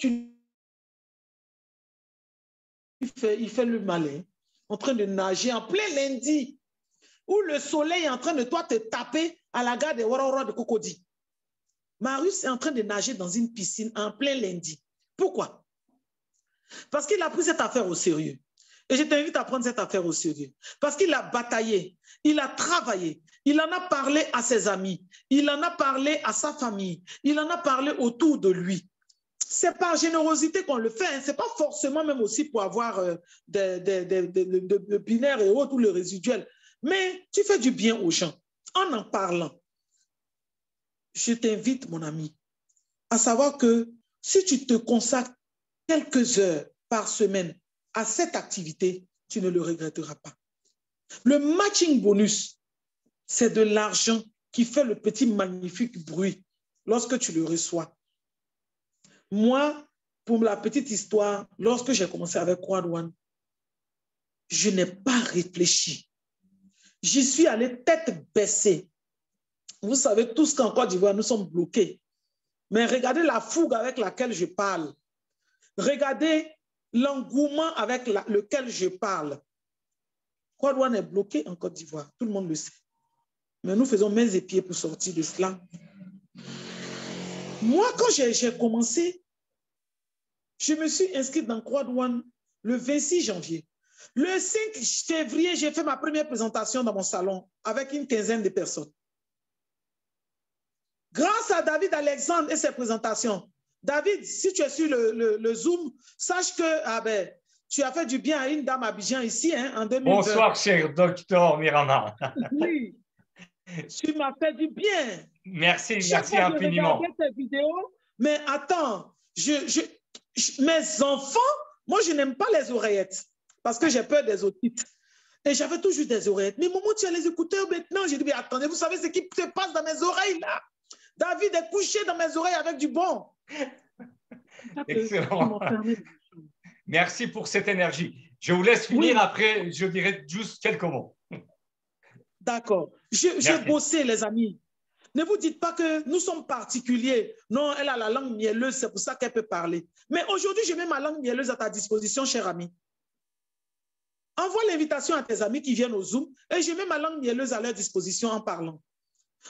Speaker 2: il fait le malin, en train de nager en plein lundi, où le soleil est en train de toi te taper à la gare de Warora de Cocody. Marius est en train de nager dans une piscine en plein lundi. Pourquoi? Parce qu'il a pris cette affaire au sérieux. Et je t'invite à prendre cette affaire au sérieux. Parce qu'il a bataillé, il a travaillé, il en a parlé à ses amis, il en a parlé à sa famille, il en a parlé autour de lui. C'est par générosité qu'on le fait, hein. Ce n'est pas forcément même aussi pour avoir de binaire et autres ou le résiduel. Mais tu fais du bien aux gens en parlant. Je t'invite, mon ami, à savoir que si tu te consacres quelques heures par semaine à cette activité, tu ne le regretteras pas. Le matching bonus, c'est de l'argent qui fait le petit magnifique bruit lorsque tu le reçois. Moi, pour la petite histoire, lorsque j'ai commencé avec Croix-Douane, je n'ai pas réfléchi. J'y suis allé tête baissée. Vous savez tous qu'en Côte d'Ivoire, nous sommes bloqués. Mais regardez la fougue avec laquelle je parle. Regardez l'engouement avec lequel je parle. Croix-Douane est bloqué en Côte d'Ivoire, tout le monde le sait. Mais nous faisons mains et pieds pour sortir de cela. Moi, quand j'ai commencé, je me suis inscrite dans Croix-Douane le 26 janvier. Le 5 février, j'ai fait ma première présentation dans mon salon avec une quinzaine de personnes. Grâce à David Alexandre et ses présentations. David, si tu es sur le Zoom, sache que tu as fait du bien à une dame à Abidjan ici en 2020.
Speaker 4: Bonsoir, cher docteur Mirama.
Speaker 2: Oui, tu m'as fait du bien.
Speaker 4: Merci, merci infiniment.
Speaker 2: Tes vidéos, mais attends, mes enfants, moi je n'aime pas les oreillettes parce que j'ai peur des otites. Et j'avais toujours des oreillettes. Mais maman, tu as les écouteurs maintenant. J'ai dit, mais attendez, vous savez ce qui se passe dans mes oreilles là? David est couché dans mes oreilles avec du bon.
Speaker 4: Excellent. Merci pour cette énergie. Je vous laisse finir. Oui. Après, je dirai juste quelques mots.
Speaker 2: D'accord. J'ai bossé, les amis. Ne vous dites pas que nous sommes particuliers. Non, elle a la langue mielleuse, c'est pour ça qu'elle peut parler. Mais aujourd'hui, je mets ma langue mielleuse à ta disposition, cher ami. Envoie l'invitation à tes amis qui viennent au Zoom et je mets ma langue mielleuse à leur disposition en parlant.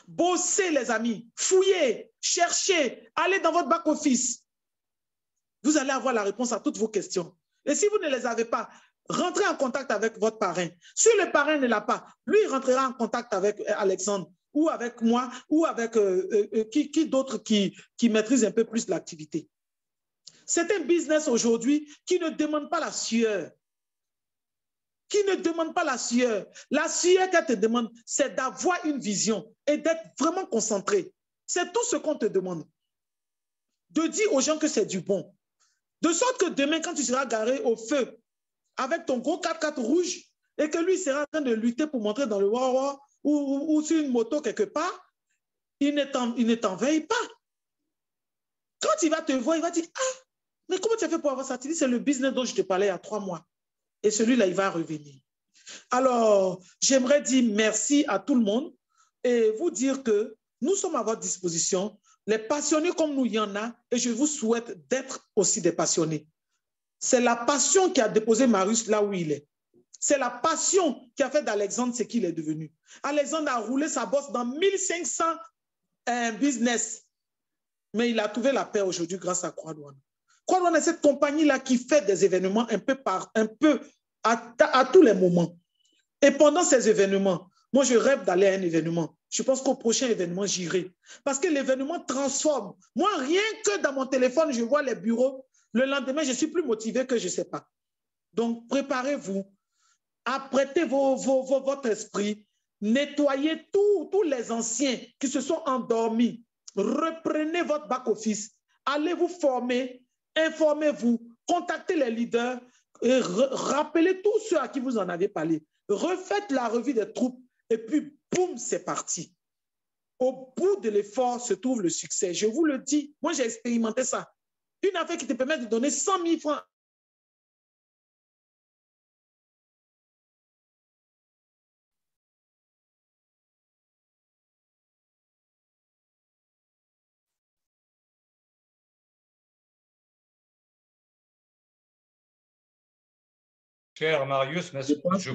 Speaker 2: Bossez, les amis. Fouillez, cherchez, allez dans votre back-office. Vous allez avoir la réponse à toutes vos questions. Et si vous ne les avez pas, rentrez en contact avec votre parrain. Si le parrain ne l'a pas, lui, il rentrera en contact avec Alexandre ou avec moi ou avec qui d'autre qui maîtrise un peu plus l'activité. C'est un business aujourd'hui qui ne demande pas la sueur. Qui ne demande pas la sueur. La sueur qu'elle te demande, c'est d'avoir une vision et d'être vraiment concentré. C'est tout ce qu'on te demande. De dire aux gens que c'est du bon. De sorte que demain, quand tu seras garé au feu avec ton gros 4x4 rouge et que lui sera en train de lutter pour montrer dans le Wawa ou sur une moto quelque part, il ne t'en veille pas. Quand il va te voir, il va dire « Ah, mais comment tu as fait pour avoir ça ?» Tu dis « C'est le business dont je te parlais il y a 3 mois. » Et celui-là, il va revenir. Alors, j'aimerais dire merci à tout le monde et vous dire que nous sommes à votre disposition. Les passionnés comme nous, il y en a et je vous souhaite d'être aussi des passionnés. C'est la passion qui a déposé Marius là où il est. C'est la passion qui a fait d'Alexandre ce qu'il est devenu. Alexandre a roulé sa bosse dans 1500 business, mais il a trouvé la paix aujourd'hui grâce à Croix-Douane. Croix-Douane est cette compagnie-là qui fait des événements un peu à tous les moments. Et pendant ces événements, moi, je rêve d'aller à un événement. Je pense qu'au prochain événement, j'irai. Parce que l'événement transforme. Moi, rien que dans mon téléphone, je vois les bureaux. Le lendemain, je suis plus motivé que je ne sais pas. Donc, préparez-vous. Apprêtez votre esprit. Nettoyez tous les anciens qui se sont endormis. Reprenez votre back-office. Allez vous former. Informez-vous. Contactez les leaders. Et rappelez tous ceux à qui vous en avez parlé. Refaites la revue des troupes. Et puis, boum, c'est parti. Au bout de l'effort se trouve le succès. Je vous le dis, moi j'ai expérimenté ça. Une affaire qui te permet de donner 100 000 francs.
Speaker 4: Cher Marius, mais
Speaker 1: je pense qu'il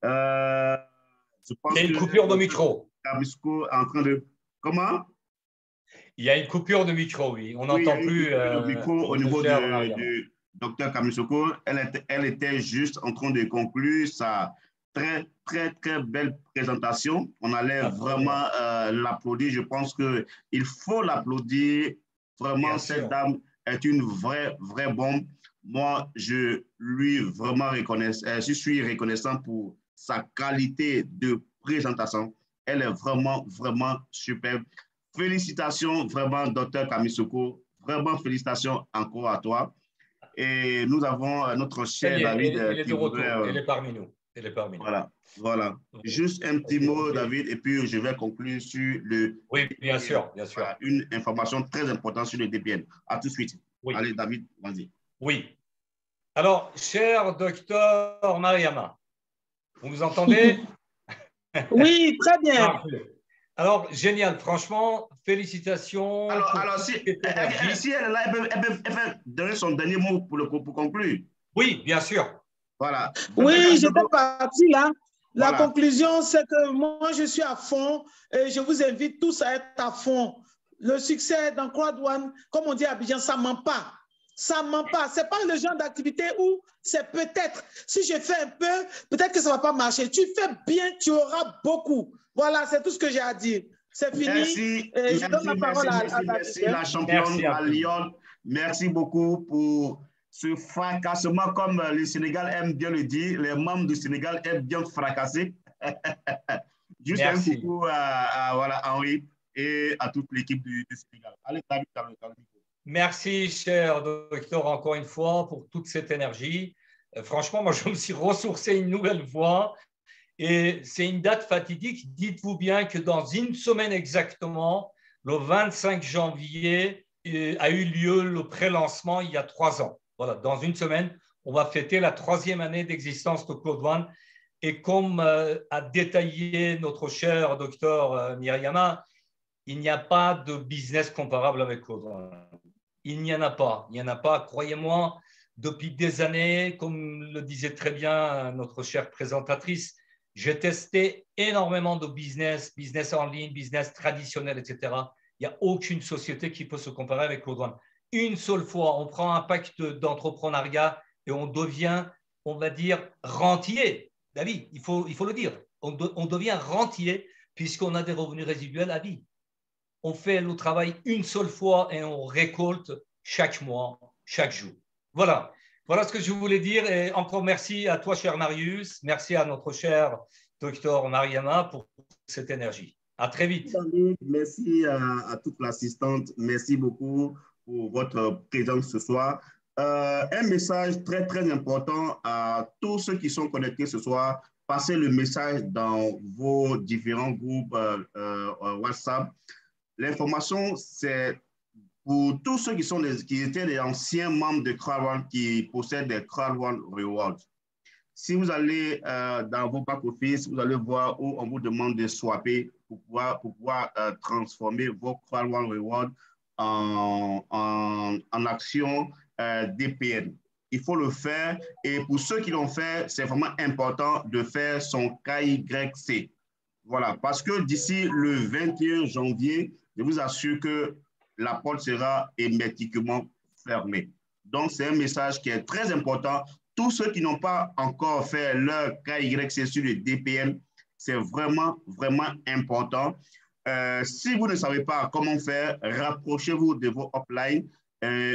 Speaker 1: y a
Speaker 4: une coupure de micro.
Speaker 1: Camisco est en train de... Comment?
Speaker 4: Il y a une coupure de micro, oui. On n'entend plus
Speaker 1: le micro au niveau du docteur Camisco. Elle était juste en train de conclure sa très belle présentation. On allait vraiment l'applaudir. Je pense qu'il faut l'applaudir. Vraiment, cette dame est une vraie bombe. Moi, je suis reconnaissant pour sa qualité de présentation. Elle est vraiment superbe. Félicitations vraiment, docteur Camisco. Vraiment, félicitations encore à toi. Et nous avons notre cher David.
Speaker 4: Elle est de retour. Elle est parmi nous.
Speaker 1: Voilà. Juste un petit mot, David, et puis je vais conclure sur le...
Speaker 4: Oui, bien sûr.
Speaker 1: Voilà, une information très importante sur le DPN. À tout de suite.
Speaker 4: Oui.
Speaker 1: Allez, David, vas-y.
Speaker 4: Oui. Alors, cher docteur Mariama, vous nous entendez?
Speaker 2: Oui, très bien.
Speaker 4: Alors, génial. Franchement, félicitations.
Speaker 1: Alors si elle est là, elle peut donner son dernier mot pour conclure.
Speaker 4: Oui, bien sûr.
Speaker 1: Voilà.
Speaker 2: Oui, j'étais parti là. La conclusion, c'est que moi, je suis à fond et je vous invite tous à être à fond. Le succès dans Croix-Douane, comme on dit à Abidjan, ça ne ment pas. Ça ne ment pas. Ce n'est pas le genre d'activité où c'est peut-être, si je fais un peu, peut-être que ça ne va pas marcher. Tu fais bien, tu auras beaucoup. Voilà, c'est tout ce que j'ai à dire. C'est fini.
Speaker 1: Merci.
Speaker 2: Je donne la parole à
Speaker 1: merci, la championne, à Lyon. Merci beaucoup pour ce fracassement, comme le Sénégal aime bien le dire. Les membres du Sénégal aiment bien fracasser. Juste un coucou à Henri et à toute l'équipe du Sénégal. Allez, David,
Speaker 4: merci, cher docteur, encore une fois, pour toute cette énergie. Franchement, moi, je me suis ressourcé une nouvelle fois. Et c'est une date fatidique. Dites-vous bien que dans une semaine exactement, le 25 janvier, a eu lieu le pré-lancement il y a 3 ans. Voilà, dans une semaine, on va fêter la 3e année d'existence de Croix-Douane. Et comme a détaillé notre cher docteur Myriama, il n'y a pas de business comparable avec Claude One. Il n'y en a pas. Il n'y en a pas, croyez-moi, depuis des années, comme le disait très bien notre chère présentatrice, j'ai testé énormément de business en ligne, business traditionnel, etc. Il n'y a aucune société qui peut se comparer avec Claude One. Une seule fois, on prend un pacte d'entrepreneuriat et on devient, on va dire, rentier. David, il faut le dire. On devient rentier puisqu'on a des revenus résiduels à vie. On fait le travail une seule fois et on récolte chaque mois, chaque jour. Voilà. Voilà ce que je voulais dire. Et encore merci à toi, cher Marius. Merci à notre cher docteur Mariama pour cette énergie. À très vite.
Speaker 1: Merci à toute l'assistante. Merci beaucoup pour votre présence ce soir. Un message très, très important à tous ceux qui sont connectés ce soir. Passez le message dans vos différents groupes WhatsApp. L'information, c'est pour tous ceux qui étaient des anciens membres de CrowdOne qui possèdent des CrowdOne Rewards. Si vous allez dans vos back-office, vous allez voir où on vous demande de swapper pour pouvoir transformer vos CrowdOne Rewards en actions DPN. Il faut le faire. Et pour ceux qui l'ont fait, c'est vraiment important de faire son KYC. Voilà, parce que d'ici le 21 janvier, je vous assure que la porte sera hermétiquement fermée. Donc, c'est un message qui est très important. Tous ceux qui n'ont pas encore fait leur KYC sur le DPN, c'est vraiment, vraiment important. Si vous ne savez pas comment faire, rapprochez-vous de vos uplines.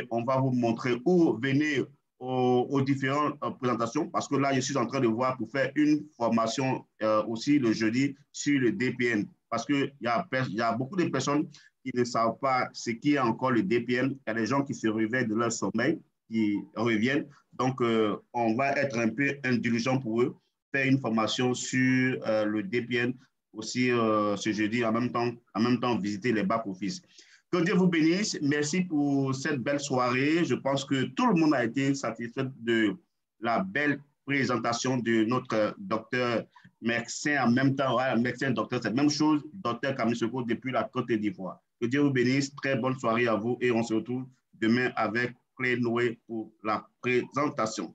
Speaker 1: On va vous montrer où venez aux différentes présentations, parce que là, je suis en train de voir pour faire une formation aussi le jeudi sur le DPN, parce qu'il y a beaucoup de personnes qui ne savent pas ce qui est encore le DPN. Il y a des gens qui se réveillent de leur sommeil, qui reviennent. Donc, on va être un peu indulgent pour eux, faire une formation sur le DPN aussi ce jeudi, en même temps visiter les back-office. Que Dieu vous bénisse. Merci pour cette belle soirée. Je pense que tout le monde a été satisfait de la belle présentation de notre docteur médecin, en même temps, ouais, médecin, docteur, c'est la même chose, docteur Kamisoko depuis la Côte d'Ivoire. Que Dieu vous bénisse. Très bonne soirée à vous et on se retrouve demain avec Clé Noé pour la présentation.